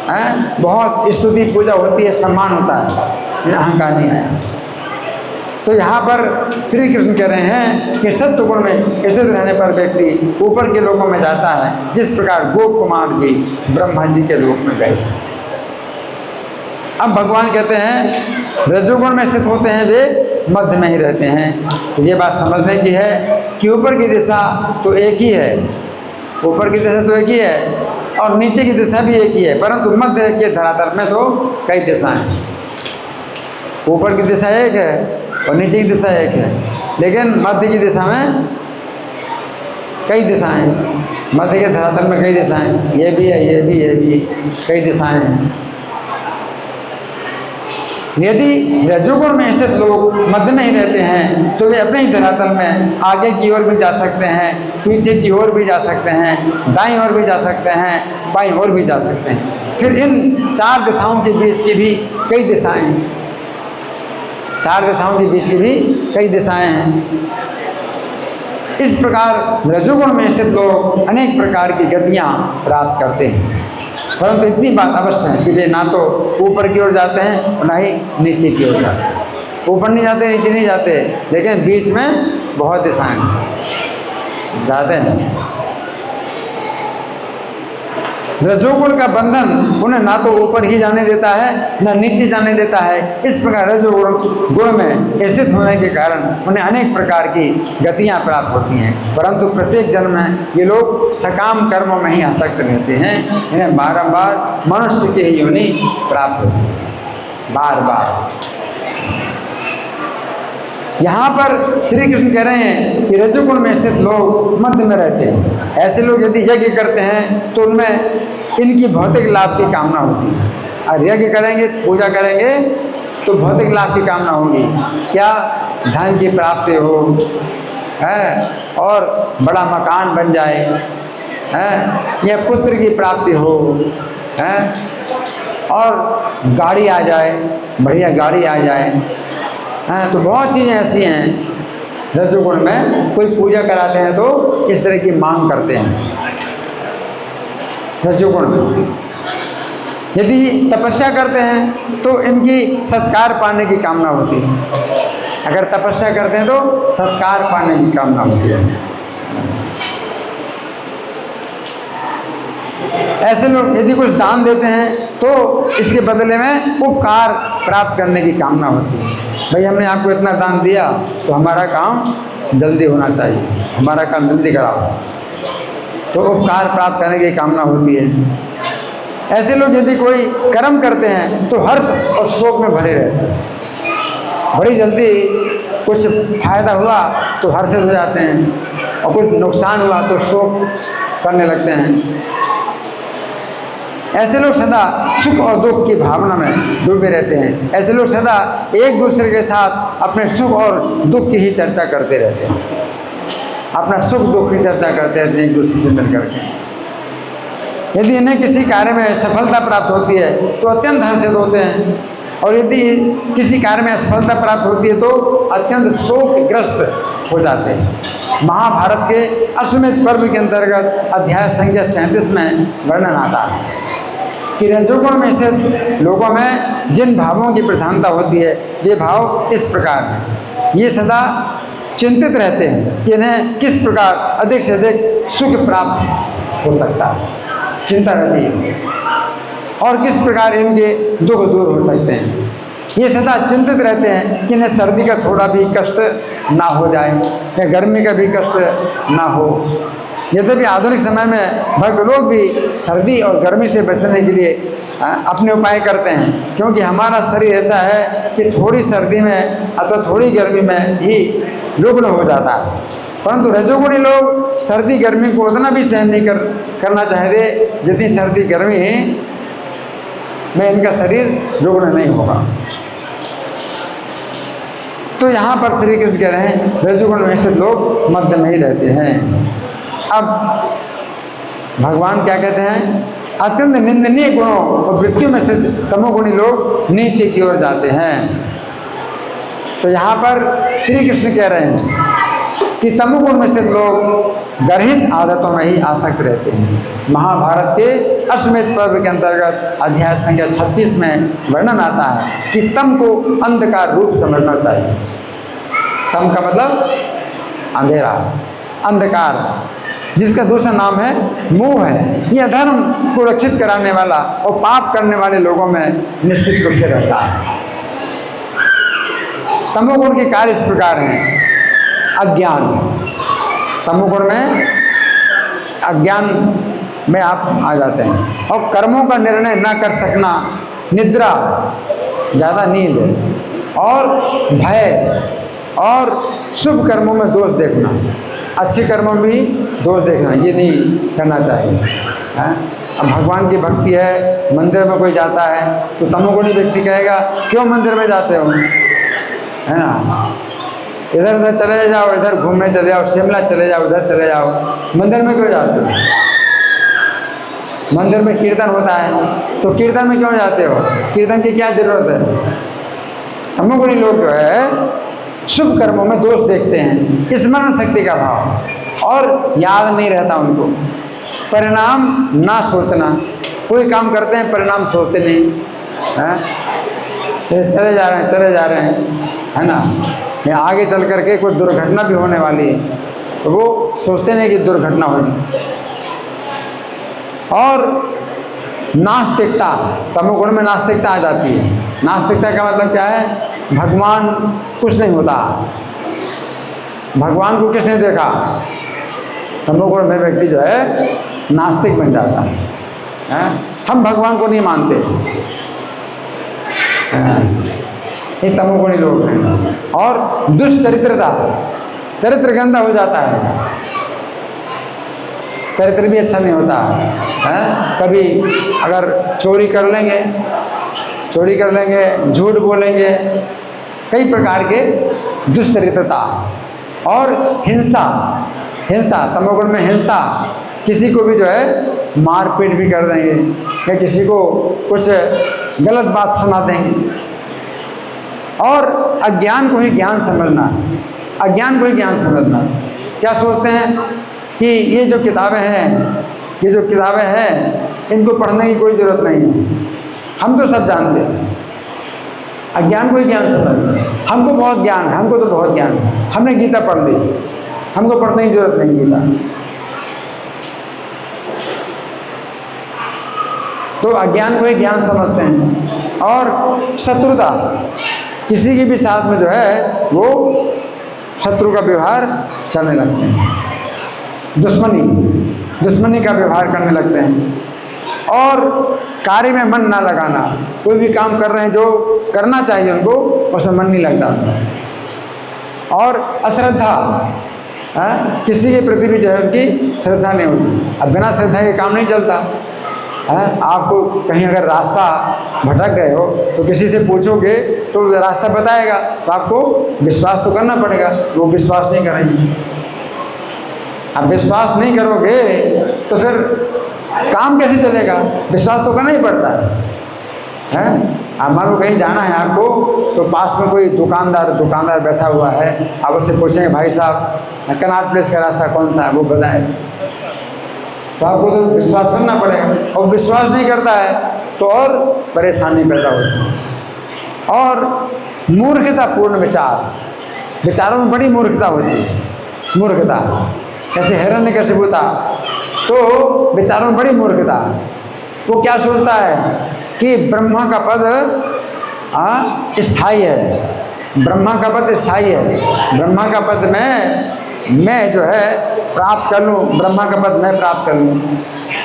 है। बहुत स्तुति पूजा होती है, सम्मान होता है, लेकिन अहंकार नहीं आया। तो यहाँ पर श्री कृष्ण कह रहे हैं कि सत्वगुण में स्थित रहने पर व्यक्ति ऊपर के लोकों में जाता है, जिस प्रकार गोप कुमार जी ब्रह्मा जी के लोक में गए। अब भगवान कहते हैं रजोगुण में स्थित होते हैं वे मध्य में ही रहते हैं। तो ये बात समझने की है कि ऊपर की दिशा तो एक ही है, ऊपर की दिशा तो एक ही है और नीचे की दिशा भी एक ही है, परंतु मध्य के धरातल में तो कई दिशाएं हैं। ऊपर की दिशा एक है और नीचे की दिशा एक है, लेकिन मध्य की दिशा में कई दिशाएं हैं। मध्य के धरातल में कई दिशाएं, ये भी है, ये भी, ये भी, कई दिशाएं हैं। यदि रजोगुण में स्थित लोग मध्य में ही रहते हैं तो वे अपने ही धरातल में आगे की ओर भी जा सकते हैं, पीछे की ओर भी जा सकते हैं, दाईं ओर भी जा सकते हैं, बाईं ओर भी जा सकते हैं। फिर इन चार दिशाओं के बीच की भी कई दिशाएं हैं, चार दिशाओं के बीच की भी कई दिशाएं हैं। इस प्रकार रजोगुण में स्थित लोग अनेक प्रकार की गतियाँ प्राप्त करते हैं, परंतु इतनी बात अवश्य है कि वे ना तो ऊपर की ओर जाते हैं और ना ही नीचे की ओर जाते हैं। ऊपर नहीं जाते, नीचे नहीं जाते, लेकिन बीच में बहुत दिशाएं जाते हैं। रजोगुण का बंधन उन्हें ना तो ऊपर ही जाने देता है ना नीचे जाने देता है। इस प्रकार रजोगुण गुण में स्थित होने के कारण उन्हें अनेक प्रकार की गतियाँ प्राप्त होती हैं, परंतु प्रत्येक जन्म में ये लोग सकाम कर्मों में ही आसक्त रहते हैं। इन्हें बारंबार मनुष्य की ही योनि प्राप्त होती है, बार बार। यहाँ पर श्री कृष्ण कह रहे हैं कि रजोगुण में स्थित लोग मध्य में रहते हैं। ऐसे लोग यदि यज्ञ करते हैं तो उनमें इनकी भौतिक लाभ की कामना होती है, और यज्ञ करेंगे, पूजा करेंगे तो भौतिक लाभ की कामना होगी। क्या? धन की प्राप्ति हो है, और बड़ा मकान बन जाए है, या पुत्र की प्राप्ति हो है, और गाड़ी आ जाए, बढ़िया गाड़ी आ जाए हैं। तो बहुत चीज़ें ऐसी हैं रजोगुण में। कोई पूजा कराते हैं तो इस तरह की मांग करते हैं रजोगुण में। यदि तपस्या करते हैं तो इनकी सत्कार पाने की कामना होती है। अगर तपस्या करते हैं तो सत्कार पाने की कामना होती है। ऐसे लोग यदि कुछ दान देते हैं तो इसके बदले में उपकार प्राप्त करने की कामना होती है। भाई हमने आपको इतना दान दिया तो हमारा काम जल्दी होना चाहिए, हमारा काम जल्दी कराओ, तो उपकार प्राप्त करने की कामना होती है। ऐसे लोग यदि कोई कर्म करते हैं तो हर्ष और शोक में भरे रहते हैं। बड़ी जल्दी कुछ फायदा हुआ तो हर्षित हो जाते हैं और कुछ नुकसान हुआ तो शोक करने लगते हैं। ऐसे लोग सदा सुख और दुख की भावना में डूबे रहते हैं। ऐसे लोग सदा एक दूसरे के साथ अपने सुख और दुख की ही चर्चा करते रहते हैं, अपना सुख दुख की चर्चा करते रहते हैं एक दूसरे से मिल करके। यदि इन्हें किसी कार्य में सफलता प्राप्त होती है तो अत्यंत हर्षित होते हैं, और यदि किसी कार्य में असफलता प्राप्त होती है तो अत्यंत शोकग्रस्त हो जाते हैं। महाभारत के अश्वमेध पर्व के अंतर्गत अध्याय संख्या 37 में वर्णन आता है कि रजोगुण में स्थित लोगों में जिन भावों की प्रधानता होती है ये भाव इस प्रकार हैं। ये सदा चिंतित रहते हैं कि इन्हें किस प्रकार अधिक से अधिक सुख प्राप्त हो सकता है, चिंता रहती है, और किस प्रकार इनके दुख दूर हो सकते हैं। ये सदा चिंतित रहते हैं कि इन्हें सर्दी का थोड़ा भी कष्ट ना हो जाए या गर्मी का भी कष्ट ना हो। यद्यपि आधुनिक समय में भक्त लोग भी सर्दी और गर्मी से बचने के लिए अपने उपाय करते हैं, क्योंकि हमारा शरीर ऐसा है कि थोड़ी सर्दी में अथवा थोड़ी गर्मी में ही रुग्ण हो जाता है। परंतु रजोगुणी लोग सर्दी गर्मी को उतना भी सहन नहीं करना चाहते जितनी सर्दी गर्मी में इनका शरीर रुग्ण नहीं होगा। तो यहाँ पर श्री कृष्ण कह रहे हैं रजोगुण में स्थित लोग मध्य में ही रहते हैं। अब भगवान क्या कहते हैं, अत्यंत निंदनीय गुणों और वृत्तियों में स्थित तमोगुणी लोग नीचे की ओर जाते हैं। तो यहाँ पर श्री कृष्ण कह रहे हैं कि तमोगुण में स्थित लोग गर्हित आदतों में ही आसक्त रहते हैं। महाभारत के अश्वमेध पर्व के अंतर्गत अध्याय संख्या 36 में वर्णन आता है कि तम को अंधकार रूप समझना चाहिए। तम का मतलब अंधेरा, अंधकार, जिसका दूसरा नाम है मोह है। यह धर्म को रक्षित कराने वाला और पाप करने वाले लोगों में निश्चित रूप से रहता है। तमोगुण के कार्य इस प्रकार हैं। अज्ञान, तमोगुण में अज्ञान में आप आ जाते हैं, और कर्मों का निर्णय न कर सकना, निद्रा, ज़्यादा नींद, और भय, और शुभ कर्मों में दोष देखना, अच्छे कर्मों में भी दोष देखना, ये नहीं करना चाहिए। अब भगवान की भक्ति है, मंदिर में कोई जाता है तो तमोगुणी व्यक्ति कहेगा क्यों मंदिर में जाते हो, है ना, इधर उधर चले जाओ, इधर घूमने चले जाओ, शिमला चले जाओ, उधर चले जाओ, मंदिर में क्यों जाते हो? मंदिर में कीर्तन होता है तो कीर्तन में क्यों जाते हो, कीर्तन की क्या जरूरत है? तमोगुणी लोग जो है शुभ कर्मों में दोष देखते हैं, स्मरण शक्ति का भाव, और याद नहीं रहता उनको, परिणाम ना सोचना, कोई काम करते हैं परिणाम सोचते नहीं, चले जा रहे हैं, है ना, या आगे चल करके कुछ दुर्घटना भी होने वाली है तो वो सोचते नहीं कि दुर्घटना होगी। और नास्तिकता, तमोगुण में नास्तिकता आ जाती है। नास्तिकता का मतलब क्या है, भगवान कुछ नहीं होता, भगवान को किसने देखा, तमोगुण में व्यक्ति जो है नास्तिक बन जाता है। हम भगवान को नहीं मानते, ये तमोगुणी लोग हैं। और दुष्चरित्रता, चरित्र गंदा हो जाता है, चरित्र भी अच्छा नहीं होता है। कभी अगर चोरी कर लेंगे, झूठ बोलेंगे, कई प्रकार के दुष्चरित्रता। और हिंसा, तमोगुण में हिंसा, किसी को भी जो है मारपीट भी कर देंगे या किसी को कुछ गलत बात सुना देंगे। और अज्ञान को ही ज्ञान समझना, क्या सोचते हैं कि ये जो किताबें हैं इनको पढ़ने की कोई ज़रूरत नहीं है, हम तो सब जानते हैं। अज्ञान को ही ज्ञान समझना, हमको तो बहुत ज्ञान है, हमने गीता पढ़ ली, हमको पढ़ने की जरूरत नहीं गीता। तो अज्ञान को ही ज्ञान समझते हैं। और शत्रुता, किसी के भी साथ में जो है वो शत्रु का व्यवहार करने लगते हैं, दुश्मनी का व्यवहार करने लगते हैं। और कार्य में मन ना लगाना, कोई भी काम कर रहे हैं जो करना चाहिए उनको, उसमें मन नहीं लगता। और अश्रद्धा, किसी के प्रति भी जो है उनकी श्रद्धा नहीं होती। अब बिना श्रद्धा के काम नहीं चलता है। आपको कहीं अगर रास्ता भटक गए हो तो किसी से पूछोगे तो रास्ता बताएगा, तो आपको विश्वास तो करना पड़ेगा। वो विश्वास नहीं करेंगे। अब विश्वास नहीं करोगे तो फिर काम कैसे चलेगा? विश्वास तो करना ही पड़ता है। अब मान लो कहीं जाना है आपको, तो पास में कोई दुकानदार बैठा हुआ है, आप उससे पूछेंगे भाई साहब कनॉट प्लेस का रास्ता कौन सा है, वो बताए, तो आपको तो विश्वास करना पड़ेगा। और विश्वास नहीं करता है तो और परेशानी पैदा होती है। और मूर्खतापूर्ण विचारों में बड़ी मूर्खता होती है। मूर्खता कैसे हिरण्यकशिपु था, तो विचारों में बड़ी मूर्खता। वो क्या सोचता है कि ब्रह्मा का पद स्थायी है, ब्रह्मा का पद स्थायी है, ब्रह्मा का पद मैं जो है प्राप्त कर लूँ, ब्रह्मा का पद मैं प्राप्त कर लूँ।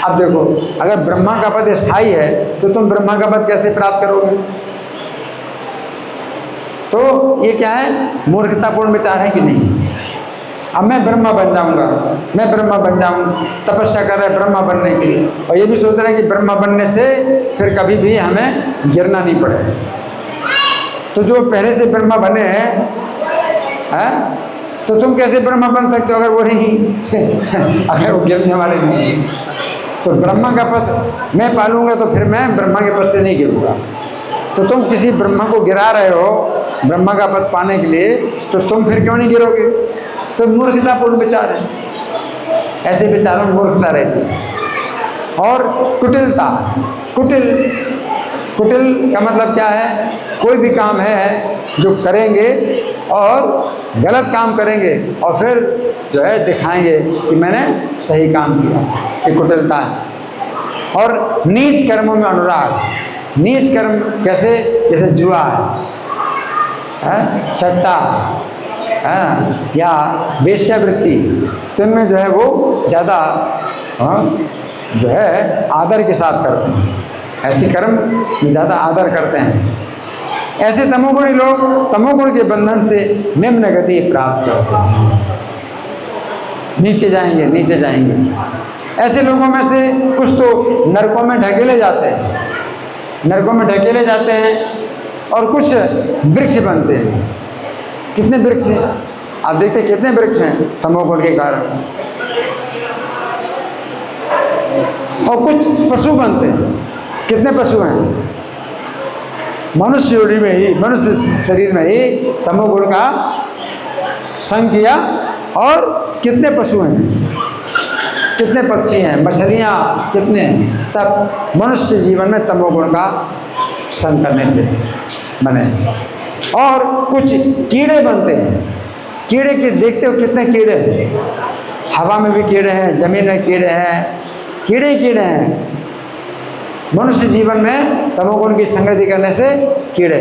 अब देखो, अगर ब्रह्मा का पद स्थायी है तो तुम ब्रह्मा का पद कैसे प्राप्त करोगे? तो ये क्या है? मूर्खतापूर्ण विचार है कि नहीं? अब मैं ब्रह्मा बन जाऊंगा, तपस्या कर रहे हैं ब्रह्मा बनने के लिए, और ये भी सोच रहे हैं कि ब्रह्मा बनने से फिर कभी भी हमें गिरना नहीं पड़े। तो जो पहले से ब्रह्मा बने हैं, तो तुम कैसे ब्रह्मा बन सकते हो अगर वो नहीं अगर वो गिरने वाले नहीं? तो ब्रह्मा का पद मैं पालूंगा तो फिर मैं ब्रह्मा के पद से नहीं गिरूंगा। तो तुम किसी ब्रह्मा को गिरा रहे हो ब्रह्मा का पद पाने के लिए, तो तुम फिर क्यों नहीं गिरोगे? तो मूर्खतापूर्ण विचार है। ऐसे विचारों में मूर्खता रहती है। और कुटिलता, कुटिल का मतलब क्या है? कोई भी काम है जो करेंगे और गलत काम करेंगे और फिर जो है दिखाएंगे कि मैंने सही काम किया, ये कुटिलता है। और नीच कर्मों में अनुराग, नीच कर्म कैसे? जैसे जुआ है, सट्टा या वेश्यावृत्ति, तो इनमें जो है वो ज़्यादा जो है आदर के साथ करते हैं, ऐसे कर्म में ज़्यादा आदर करते हैं। ऐसे तमोगुणी लोग तमोगुण के बंधन से निम्न गति प्राप्त करते हैं, नीचे जाएंगे। ऐसे लोगों में से कुछ तो नरकों में ढकेले जाते हैं और कुछ वृक्ष बनते हैं। कितने वृक्ष हैं आप देखते हैं, कितने वृक्ष हैं तमोगुण के कारण। और कुछ पशु बनते हैं। कितने पशु हैं? मनुष्य योनि में ही, मनुष्य शरीर में ही तमोगुण का संग किया। और कितने पशु हैं, कितने पक्षी हैं, मछलियाँ कितने, सब मनुष्य जीवन में तमोगुण का संग करने से बने। और कुछ कीड़े बनते हैं। कीड़े के देखते हो कितने कीड़े हैं, हवा में भी कीड़े हैं, जमीन में कीड़े हैं, कीड़े हैं। मनुष्य जीवन में तमोगुण की संगति करने से कीड़े।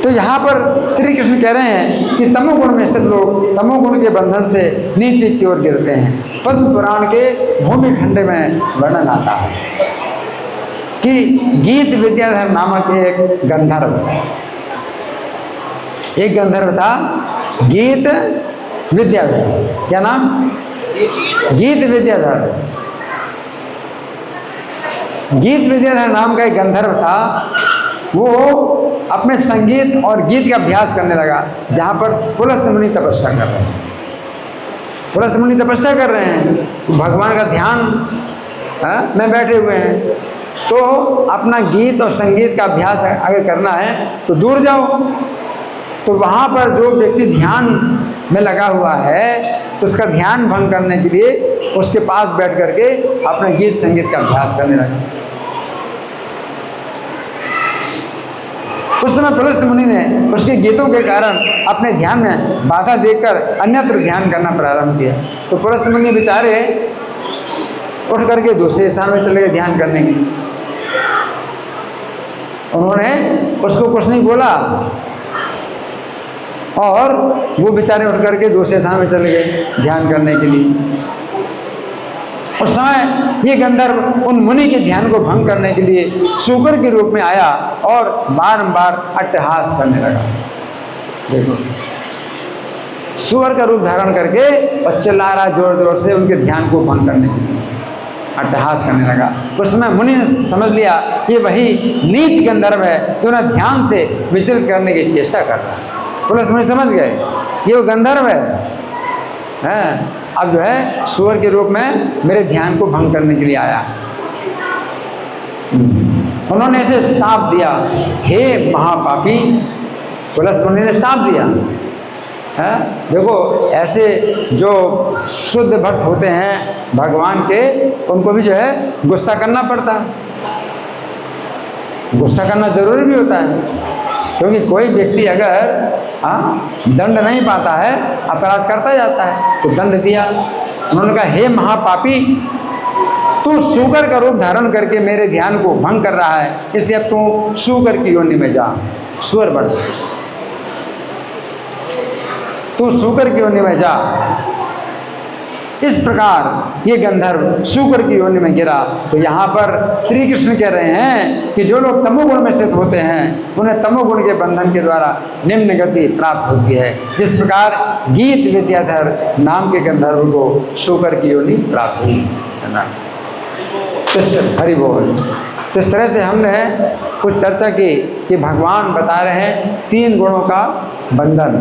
तो यहाँ पर श्री कृष्ण कह रहे हैं कि तमोगुण में स्थित लोग तमोगुण के बंधन से नीचे की ओर गिरते हैं। पद्म पुराण के भूमि खंड में वर्णन आता है कि गीत विद्याधर नामक एक गंधर्व था, गीत विद्याधर। क्या नाम? गीत विद्याधर नाम का एक गंधर्व था। वो अपने संगीत और गीत का अभ्यास करने लगा जहाँ पर पुलस्त्य मुनि तपस्या कर रहे हैं। पुलस्त्य मुनि तपस्या कर रहे हैं, भगवान का ध्यान में बैठे हुए हैं। तो अपना गीत और संगीत का अभ्यास अगर करना है तो दूर जाओ। तो वहाँ पर जो व्यक्ति ध्यान में लगा हुआ है तो उसका ध्यान भंग करने के लिए उसके पास बैठ करके अपने गीत संगीत का अभ्यास करने लगे। उस समय पुलस्त्य मुनि ने उसके गीतों के कारण अपने ध्यान में बाधा देकर अन्यत्र ध्यान करना प्रारंभ किया। तो पुलस्त्य मुनि बेचारे उठ करके दूसरे स्थान में चले गए ध्यान करने के लिए। उन्होंने उसको कुछ नहीं बोला और वो बेचारे उठ करके दूसरे स्थान में चले गए ध्यान करने के लिए। उस समय ये गंधर्व उन मुनि के ध्यान को भंग करने के लिए शूकर के रूप में आया और बारंबार अट्टहास करने लगा। देखो, सुअर का रूप धारण करके और चिल्ला रहा जोर जोर से उनके ध्यान को भंग करने के लिए, अट्टहास करने लगा। उस समय मुनि ने समझ लिया ये वही नीच गंधर्व है जो उन्हें ध्यान से विचलित करने की चेष्टा कर रहा है। पुलिस मुनि समझ गए ये वो गंधर्व है, अब जो है सुअर के रूप में मेरे ध्यान को भंग करने के लिए आया। उन्होंने ऐसे शाप दिया, हे महापापी। पुलिस मुनि ने शाप दिया है। देखो, ऐसे जो शुद्ध भक्त होते हैं भगवान के, उनको भी जो है गुस्सा करना पड़ता है। गुस्सा करना जरूरी भी होता है, क्योंकि कोई व्यक्ति अगर दंड नहीं पाता है, अपराध करता जाता है, तो दंड दिया। उन्होंने कहा हे महापापी, तू सूकर का रूप धारण करके मेरे ध्यान को भंग कर रहा है, इसलिए अब तू सूकर की योनि में जा, सुअर बन, तू सूकर की योनि में जा। इस प्रकार ये गंधर्व सूकर की योनि में गिरा। तो यहाँ पर श्री कृष्ण कह रहे हैं कि जो लोग तमोगुण में स्थित होते हैं उन्हें तमोगुण के बंधन के द्वारा निम्न गति प्राप्त होती है। जिस प्रकार गीत विद्याधर नाम के गंधर्व को सूकर की योनि प्राप्त हुई, है ना। हरि बोल। तो इस तरह से हमने कुछ चर्चा की कि भगवान बता रहे हैं 3 गुणों का बंधन,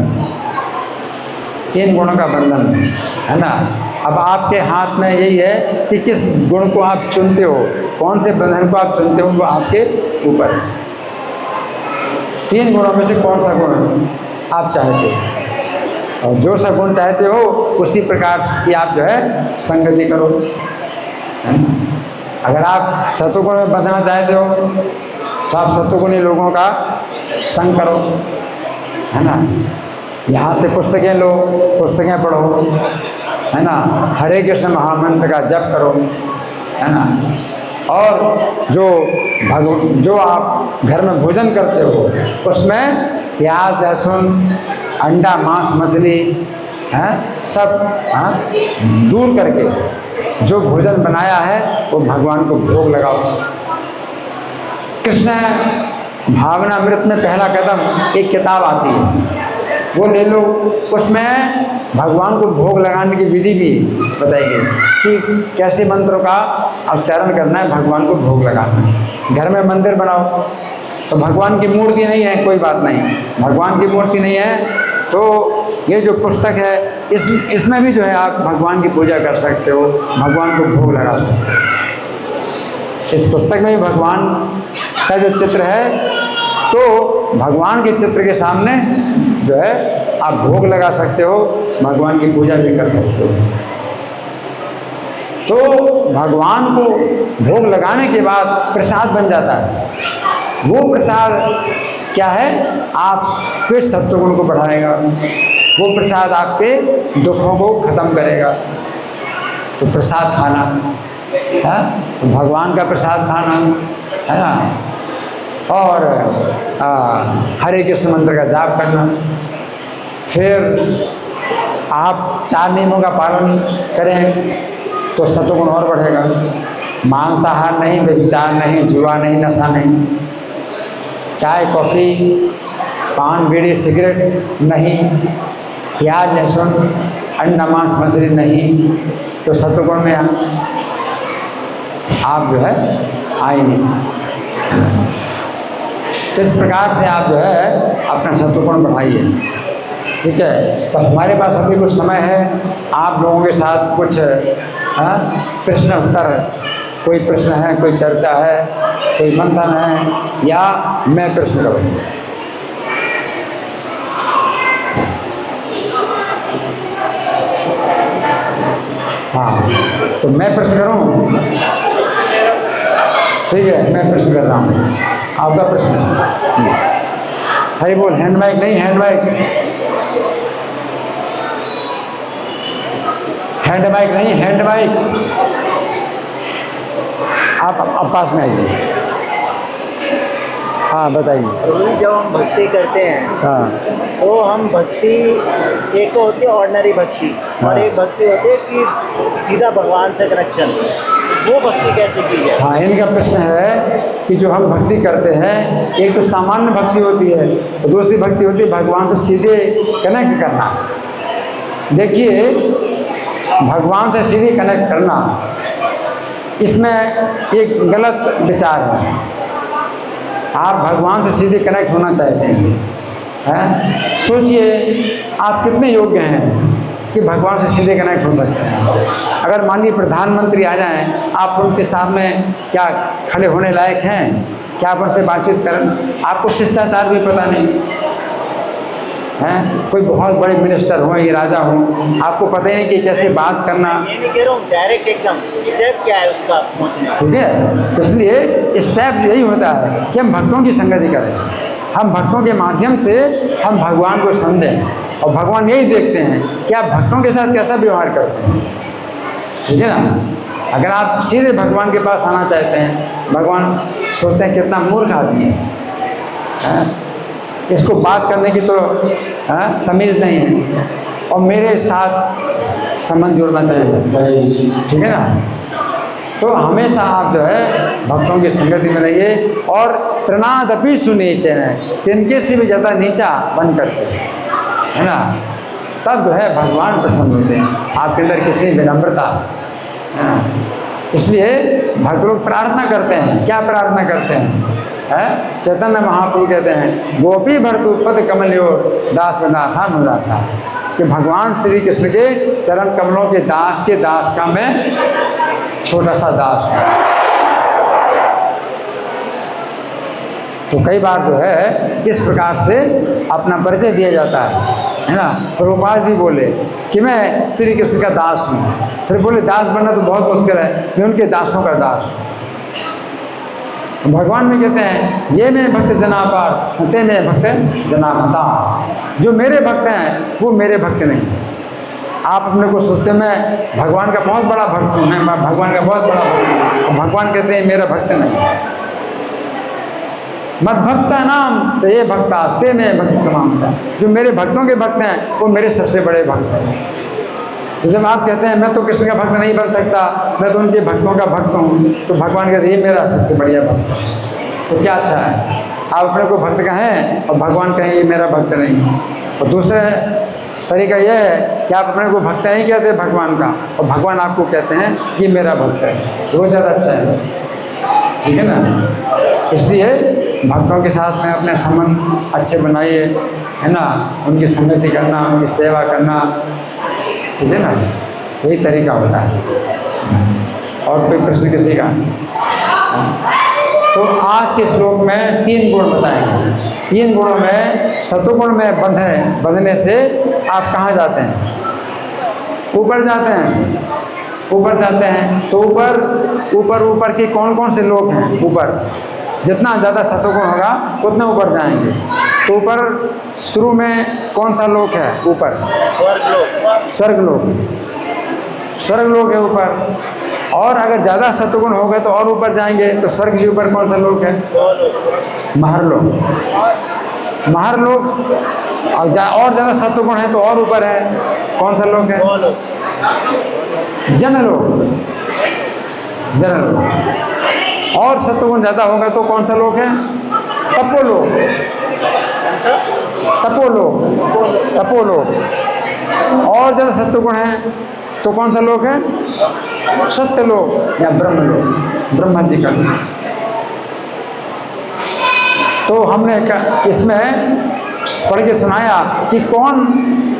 3 गुणों का बंधन, है ना। अब आपके हाथ में यही है कि किस गुण को आप चुनते हो, कौन से बंधन को आप चुनते हो, वो आपके ऊपर है। 3 गुणों में से कौन सा गुण आप चाहते हो, और जो सा गुण चाहते हो उसी प्रकार की आप जो है संगति करो। अगर आप सत्वगुण में बंधना चाहते हो तो आप सत्वगुणी लोगों का संग करो, है ना। यहाँ से पुस्तकें लो, पुस्तकें पढ़ो, है ना। हरे कृष्ण महामंत्र का जप करो, है ना। और जो आप घर में भोजन करते हो उसमें प्याज लहसुन अंडा मांस मछली सब दूर करके जो भोजन बनाया है वो भगवान को भोग लगाओ। कृष्ण भावनामृत में पहला कदम एक किताब आती है, वो ले लो। उसमें भगवान को भोग लगाने की विधि भी बताई गई कि कैसे मंत्रों का उच्चारण करना है, भगवान को भोग लगाना है। घर में मंदिर बनाओ, तो भगवान की मूर्ति नहीं है, कोई बात नहीं, भगवान की मूर्ति नहीं है तो ये जो पुस्तक है इसमें भी जो है आप भगवान की पूजा कर सकते हो, भगवान को भोग लगा सकते हो। इस पुस्तक में भी भगवान का जो चित्र है, तो भगवान के चित्र के सामने जो है आप भोग लगा सकते हो, भगवान की पूजा भी कर सकते हो। तो भगवान को भोग लगाने के बाद प्रसाद बन जाता है। वो प्रसाद क्या है, आपके सत्वगुण को बढ़ाएगा, वो प्रसाद आपके दुखों को खत्म करेगा। तो प्रसाद खाना है, तो भगवान का प्रसाद खाना, है ना। और हरे कृष्ण मंत्र का जाप करना। फिर आप 4 नियमों का पालन करें तो सत्वगुण और बढ़ेगा। मांसाहार नहीं, व्यभिचार नहीं, जुआ नहीं, नशा नहीं, चाय कॉफ़ी पान बीड़ी सिगरेट नहीं, प्याज लहसुन अंडा मांस मछली नहीं, तो सत्वगुण में आप जो है आएंगे। इस प्रकार से आप जो है अपना सत्वगुण बढ़ाइए, ठीक है। तो हमारे पास अभी कुछ समय है, आप लोगों के साथ कुछ प्रश्न उत्तर, कोई प्रश्न है, कोई चर्चा है, कोई मंथन है, या मैं प्रश्न करूँ? हाँ, तो मैं प्रश्न करूँ? ठीक है, मैं प्रश्न कर रहा हूँ। आपका प्रश्न? हरी बोल। हैंड माइक नहीं, हैंड माइक, हैंड माइक नहीं, हैंड माइक। आप पास में आइए। हाँ बताइए। प्रभु जी, जब हम भक्ति करते हैं हाँ तो हम भक्ति, एक तो होती है ऑर्डिनरी भक्ति हाँ। और एक भक्ति होती है कि सीधा भगवान से कनेक्शन, वो भक्ति कैसे की जाए? हाँ, इनका प्रश्न है कि जो हम भक्ति करते हैं, एक तो सामान्य भक्ति होती है, तो दूसरी भक्ति होती है भगवान से सीधे कनेक्ट करना। देखिए, भगवान से सीधे कनेक्ट करना, इसमें एक गलत विचार है। आप भगवान से सीधे कनेक्ट होना चाहते हैं, सोचिए आप कितने योग्य हैं कि भगवान से सीधे कनेक्ट हो सकते हैं। अगर माननीय प्रधानमंत्री आ जाएं, आप उनके सामने क्या खड़े होने लायक हैं? क्या आप उनसे बातचीत करें? आपको शिष्टाचार भी पता नहीं हैं। कोई बहुत बड़े मिनिस्टर हों, ये राजा हों, आपको पता ही नहीं कि कैसे बात करना। ये नहीं कह रहा हूँ, डायरेक्ट एकदम स्टेप क्या है उसका पहुँचने? ठीक है, इसलिए स्टेप यही होता है कि हम भक्तों की संगति करें, हम भक्तों के माध्यम से हम भगवान को समझें, और भगवान यही देखते हैं कि आप भक्तों के साथ कैसा व्यवहार करते हैं। ठीक है ना। अगर आप सीधे भगवान के पास आना चाहते हैं, भगवान सोचते हैं कितना मूर्ख आदमी है, इसको बात करने की तो तमीज़ नहीं है, और मेरे साथ संबंध जोड़ना चाहिए। ठीक है ना। तो हमेशा आप जो है भक्तों की संगति में रहिए, और तृणादपि सुनीचन, तिनके से भी ज़्यादा नीचा बन करते है ना, तब जो है भगवान प्रसन्न होते हैं। आपके अंदर कितनी विनम्रता है। इसलिए भक्त लोग प्रार्थना करते हैं। क्या प्रार्थना करते हैं? चैतन्य महाप्रभु कहते हैं, गोपी भर्तु पद कमलो दास दासा नुदासा, कि भगवान श्री कृष्ण के चरण कमलों के दास का मैं छोटा सा दास हूँ। तो कई बार जो है इस प्रकार से अपना परिचय दिया जाता है ना। प्रभुपाद भी बोले कि मैं श्री कृष्ण का दास हूँ, फिर बोले दास बनना तो बहुत मुश्किल है, मैं उनके दासों का दास हूँ। भगवान भी कहते हैं, ये मैं भक्त जनापार ते मैं भक्त जनामता, जो मेरे भक्त हैं वो मेरे भक्त नहीं। आप अपने को सोचते मैं भगवान का बहुत बड़ा भक्त हूँ, मैं भगवान का बहुत बड़ा भक्त हूँ, भगवान कहते हैं मेरा भक्त नहीं। मत भक्ता नाम तो ये भक्ता ते में भक्त कमाता, जो मेरे भक्तों के भक्त हैं वो मेरे सबसे बड़े भक्त हैं। तो जब आप कहते हैं मैं तो कृष्ण का भक्त नहीं बन सकता, मैं तो उनके भक्तों का भक्त हूँ, तो भगवान कहते हैं ये मेरा सबसे बढ़िया भक्त है। तो क्या अच्छा है, आप अपने को भक्त कहें और भगवान कहें ये मेरा भक्त नहीं। और दूसरा तरीका यह है कि आप अपने को भक्त नहीं कहते भगवान का, और भगवान आपको कहते हैं ये मेरा भक्त है, तो वो ज़्यादा अच्छा है। ठीक है ना। इसलिए भक्तों के साथ में अपने संबंध अच्छे बनाइए, है ना, उनकी संगति करना, उनकी सेवा करना। ठीक है ना, यही तरीका होता है। और कोई प्रश्न किसी का? तो आज के श्लोक में 3 गुण बताएंगे। 3 गुणों में सत्वगुण में बंधने से आप कहाँ जाते हैं? ऊपर जाते हैं। ऊपर जाते हैं तो ऊपर के कौन कौन से लोग हैं? ऊपर जितना ज़्यादा सत्वगुण होगा उतना ऊपर जाएंगे। तो ऊपर शुरू में कौन सा लोक है? ऊपर स्वर्ग लोक है ऊपर। और अगर ज़्यादा सत्वगुण हो गए तो और ऊपर जाएंगे, तो स्वर्ग के ऊपर कौन सा लोक है? महरलोक। और ज़्यादा सत्वगुण है तो और ऊपर है, कौन सा लोक है? जनलोक। और सत्वगुण ज़्यादा होगा तो कौन सा लोक है? तपोलोक। और ज़्यादा सत्वगुण है तो कौन सा लोक है? सत्यलोक या ब्रह्मलोक, ब्रह्मा जी का। तो हमने इसमें पढ़ के सुनाया कि कौन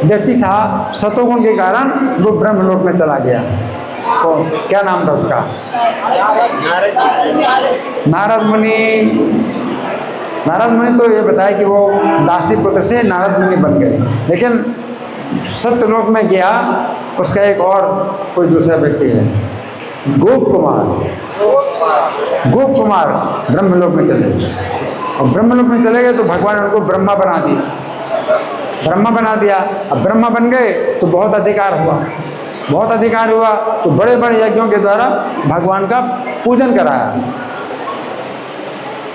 व्यक्ति था सत्वगुण के कारण वो ब्रह्मलोक में चला गया। तो क्या नाम था उसका? नारद मुनि। तो ये बताया कि वो दासी पुत्र से नारद मुनि बन गए, लेकिन सत्यलोक में गया उसका एक और कोई दूसरा व्यक्ति है, गोप कुमार ब्रह्मलोक में चले गए। और ब्रह्मलोक में चले गए तो भगवान ने उनको ब्रह्मा बना दिया। अब ब्रह्मा बन गए तो बहुत अधिकार हुआ, बहुत अधिकार हुआ तो बड़े बड़े यज्ञों के द्वारा भगवान का पूजन कराया।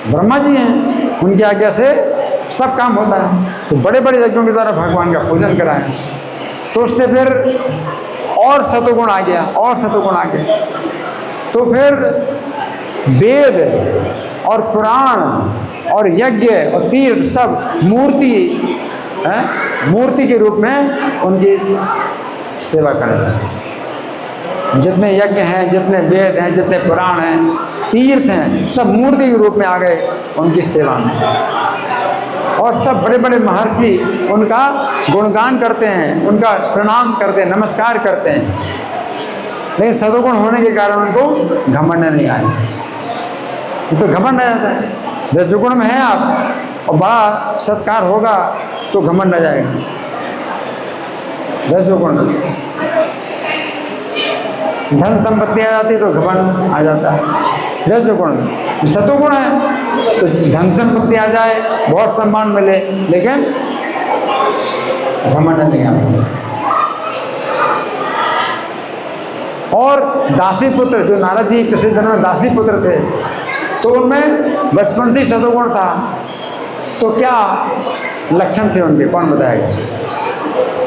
ब्रह्मा जी हैं, उनकी आज्ञा से सब काम होता है, तो बड़े बड़े यज्ञों के द्वारा भगवान का पूजन कराया। तो उससे फिर और सतोगुण आ गया, और सतोगुण आ गया। तो फिर वेद और पुराण और यज्ञ और तीर्थ सब मूर्ति के रूप में उनकी सेवा करने लगे। जितने यज्ञ हैं, जितने वेद हैं, जितने पुराण हैं, तीर्थ हैं, सब मूर्ति के रूप में आ गए उनकी सेवा में। और सब बड़े बड़े महर्षि उनका गुणगान करते हैं, उनका प्रणाम करते हैं, नमस्कार करते हैं। लेकिन सदोगुण होने के कारण उनको घमंड नहीं आया। तो घमंड आ जाता है। रजोगुण में है आप और बड़ा सत्कार होगा तो घमंड आ जाएगा। रजोगुण धन संपत्ति आ जाती है तो घमंड आ जाता है। रजोगुण सतोगुण है तो धन संपत्ति आ जाए, बहुत सम्मान मिले, लेकिन घमंड नहीं आता। और दासी पुत्र, जो नारद जी प्रसिद्ध दासी पुत्र थे, तो उनमें बचपन से सतोगुण था। तो क्या लक्षण थे उनके, कौन बताएगा?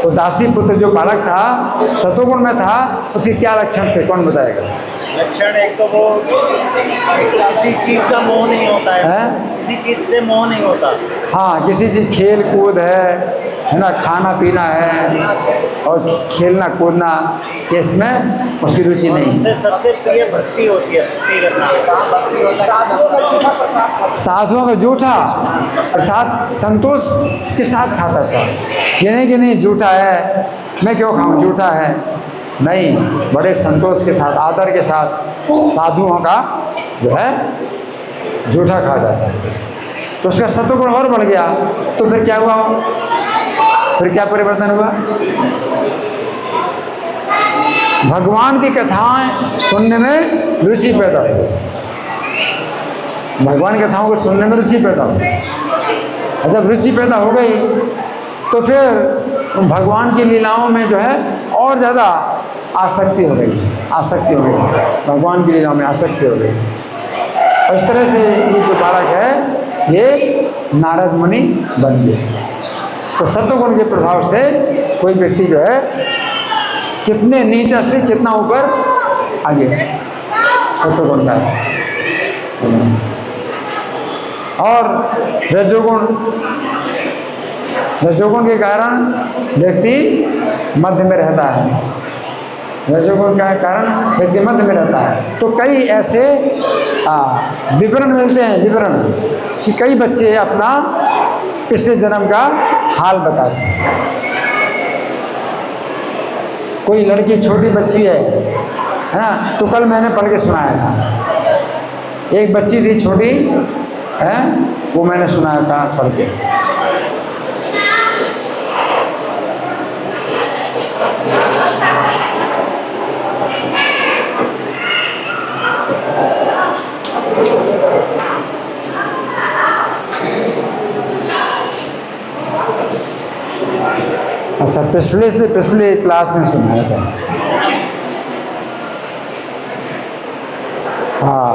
तो दासी पुत्र जो बालक था सतोगुण में था, उसके क्या लक्षण थे, कौन बताएगा? लक्षण एक तो वो किसी चीज का मोह नहीं होता है, किसी चीज से मोह नहीं होता। हाँ, किसी चीज खेल कूद है ना, खाना पीना है और खेलना कूदना, कि इसमें उसकी रुचि नहीं। सबसे प्रिय भक्ति होती है, भक्ति करना। साधुओं का जूठा प्रसाद संतोष के साथ खाता था। ये नहीं कि नहीं जूठा है मैं क्यों खाऊं, जूठा है नहीं, बड़े संतोष के साथ, आदर के साथ साधुओं का जो है जूठा खाता था। तो उसका सत्वगुण और बढ़ गया। तो फिर क्या हुआ, फिर क्या परिवर्तन हुआ? भगवान की कथाएं सुनने में रुचि पैदा हुई। भगवान की कथाओं को सुनने में रुचि पैदा हुई। और जब रुचि पैदा हो गई तो फिर भगवान की लीलाओं में जो है और ज़्यादा आसक्ति हो गई, भगवान की लीलाओं में आसक्ति हो गई। और इस तरह से ये जो बालक है ये नारद मुनि बन गए। तो सत्वगुण के प्रभाव से कोई व्यक्ति जो है कितने नीचे से कितना ऊपर आ गया, सत्वगुण का। और रजोगुण के कारण व्यक्ति मध्य में रहता है। रजोगुण का कारण व्यक्ति मध्य में रहता है। तो कई ऐसे विवरण मिलते हैं, विवरण कि कई बच्चे अपना पिछले जन्म का हाल बताते हैं। कोई लड़की छोटी बच्ची है तो कल मैंने पढ़ के सुनाया था। एक बच्ची थी छोटी है, वो मैंने सुनाया था पढ़ के। अच्छा, पिछले क्लास में सुनाया था। हाँ,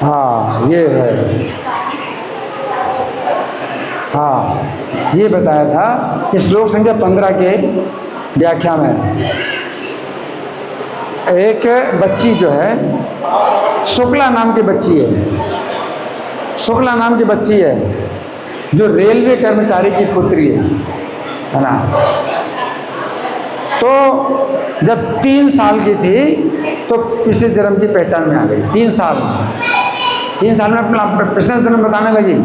हाँ ये है। हाँ, ये बताया था कि श्लोक संख्या 15 के व्याख्या में एक बच्ची जो है शुक्ला नाम की बच्ची है, जो रेलवे कर्मचारी की पुत्री है ना। तो जब 3 साल की थी तो पिछले जन्म की पहचान में आ गई। 3 साल में अपना पिछला जन्म बताने लगी।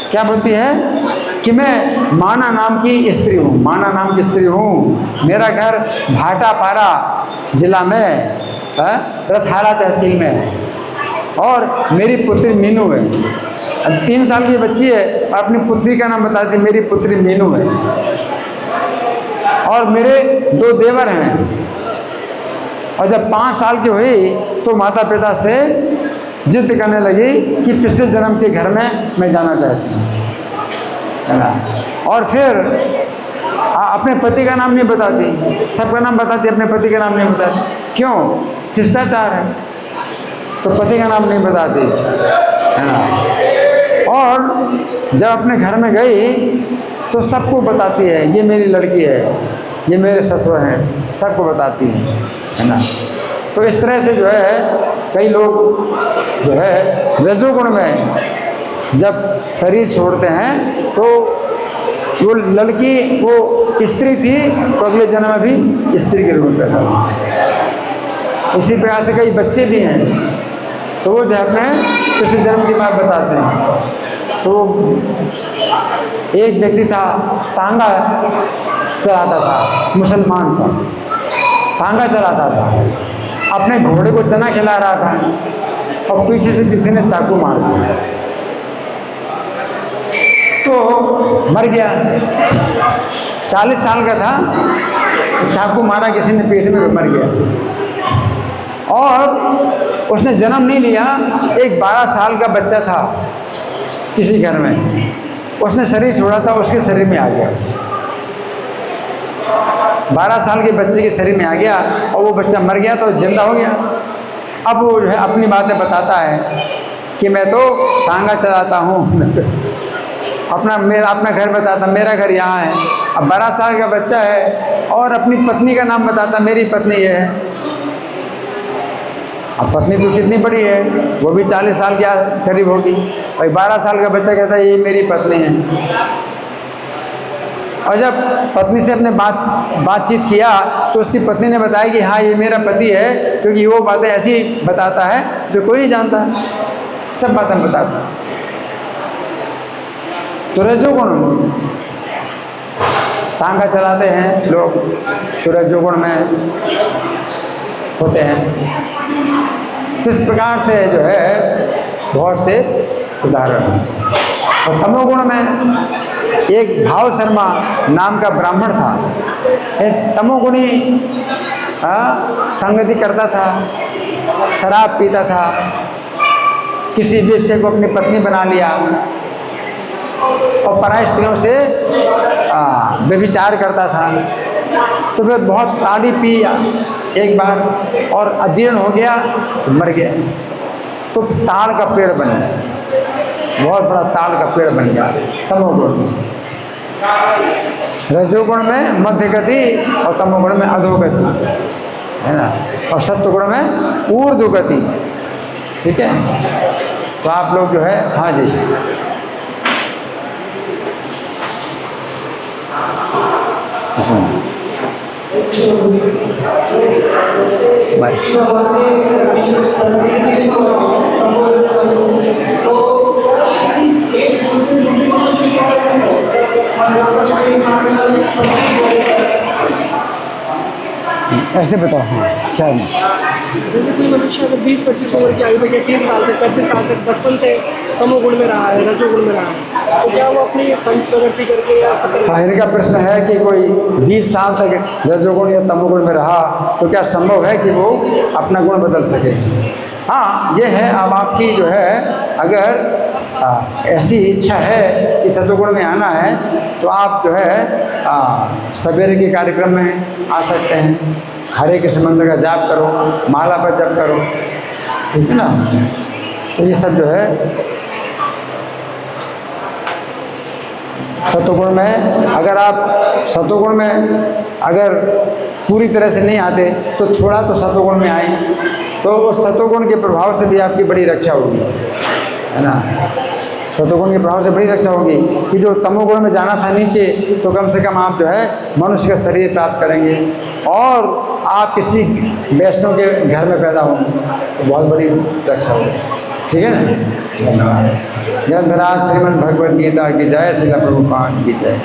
क्या बोलती है कि मैं माना नाम की स्त्री हूँ, मेरा घर भाटापारा जिला में रथारा तहसील में, और मेरी पुत्री मीनू है। अब 3 साल की बच्ची है, अपनी पुत्री का नाम बताती, मेरी पुत्री मीनू है, और मेरे 2 देवर हैं, और जब 5 साल की हुई तो माता पिता से जिद करने लगी कि पिछले जन्म के घर में मैं जाना चाहती हूँ, है ना। और फिर अपने पति का नाम नहीं बताती, सबका नाम बताती, अपने पति का नाम नहीं बताती। क्यों? शिष्टाचार है, तो पति का नाम नहीं बताती, है ना। और जब अपने घर में गई तो सबको बताती है, ये मेरी लड़की है, ये मेरे ससुर हैं, सबको बताती है ना। तो इस तरह से जो है कई लोग जो है रजोगुण में जब शरीर छोड़ते हैं तो वो लड़की वो स्त्री थी तो अगले जन्म में भी स्त्री के रूप में पैदा हुई। इसी प्रकार से कई बच्चे भी हैं तो वो जो है अपने पिछले जन्म की बात बताते हैं। तो एक व्यक्ति था, तांगा चलाता था, मुसलमान था, तांगा चलाता था, अपने घोड़े को चना खिला रहा था और पीछे से किसी ने चाकू मार दिया तो मर गया। 40 साल का था, चाकू मारा किसी ने पेट में, मर गया। और उसने जन्म नहीं लिया, एक 12 साल का बच्चा था किसी घर में, उसने शरीर छोड़ा था, उसके शरीर में आ गया। 12 साल के बच्चे के शरीर में आ गया और वो बच्चा मर गया तो जिंदा हो गया। अब वो जो है अपनी बातें बताता है कि मैं तो तांगा चलाता हूँ अपना घर बताता, मेरा घर यहाँ है। अब 12 साल का बच्चा है और अपनी पत्नी का नाम बताता, मेरी पत्नी ये है। अब पत्नी तो कितनी बड़ी है, वो भी 40 साल के करीब होगी, भाई 12 साल का बच्चा कहता है ये मेरी पत्नी है। और जब पत्नी से अपने बातचीत किया तो उसकी पत्नी ने बताया कि हाँ ये मेरा पति है, क्योंकि वो बातें ऐसी बताता है जो कोई नहीं जानता, सब बातें बताता। तो रजोगुण तांगा चलाते हैं लोग, तो रजोगुण में होते हैं। इस प्रकार से जो है बहुत से उदाहरण हैं। और तमोगुण में एक भाव शर्मा नाम का ब्राह्मण था। एक तमोगुणी संगति करता था, शराब पीता था, किसी वेश्या को अपनी पत्नी बना लिया और पराई स्त्रियों से व्यभिचार करता था। तो वह बहुत ताड़ी पी एक बार और अजीर्ण हो गया तो मर गया। तो ताड़ का पेड़ बन गया, बहुत बड़ा ताड़ का पेड़ बन गया तमोगुण में। रजोगुण में मध्य गति और तमोगुण में अधोगति, है ना। और सत्वगुण में ऊर्ध्व गति। ठीक है, तो आप लोग जो है, हाँ जी, ऐसे बताओ। हाँ, क्या है? जैसे कोई मनुष्य अगर 20-25 उम्र की आयु में या 30 साल तक 35 साल तक बचपन से तमोगुण में रहा है, रजोगुण में रहा है, तो क्या वो अपनी संत प्रगति करके या इनका प्रश्न है कि कोई 20 साल तक रजोगुण या तमोगुण में रहा तो क्या संभव है कि वो अपना गुण बदल सके? हाँ, ये है। अब आपकी जो है अगर ऐसी इच्छा है कि सतोगुण में आना है तो आप जो है सवेरे के कार्यक्रम में आ सकते हैं। हरे कृष्ण मंत्र का जाप करो, माला पर जप करो, ठीक है ना। तो ये सब जो है सतोगुण में, अगर आप सतोगुण में अगर पूरी तरह से नहीं आते तो थोड़ा तो सतोगुण में आए, तो उस सतोगुण के प्रभाव से भी आपकी बड़ी रक्षा होगी, है ना। सतोगुण के प्रभाव से बड़ी रक्षा होगी कि जो तमोगुण में जाना था नीचे, तो कम से कम आप जो है मनुष्य का शरीर प्राप्त करेंगे और आप किसी वैष्णव के घर में पैदा होंगे तो बहुत बड़ी रक्षा होगी। ठीक है ना। धन्यवाद। ग्रंथराज श्रीमद् भगवद गीता की जय, श्रील प्रभुपाद की जय।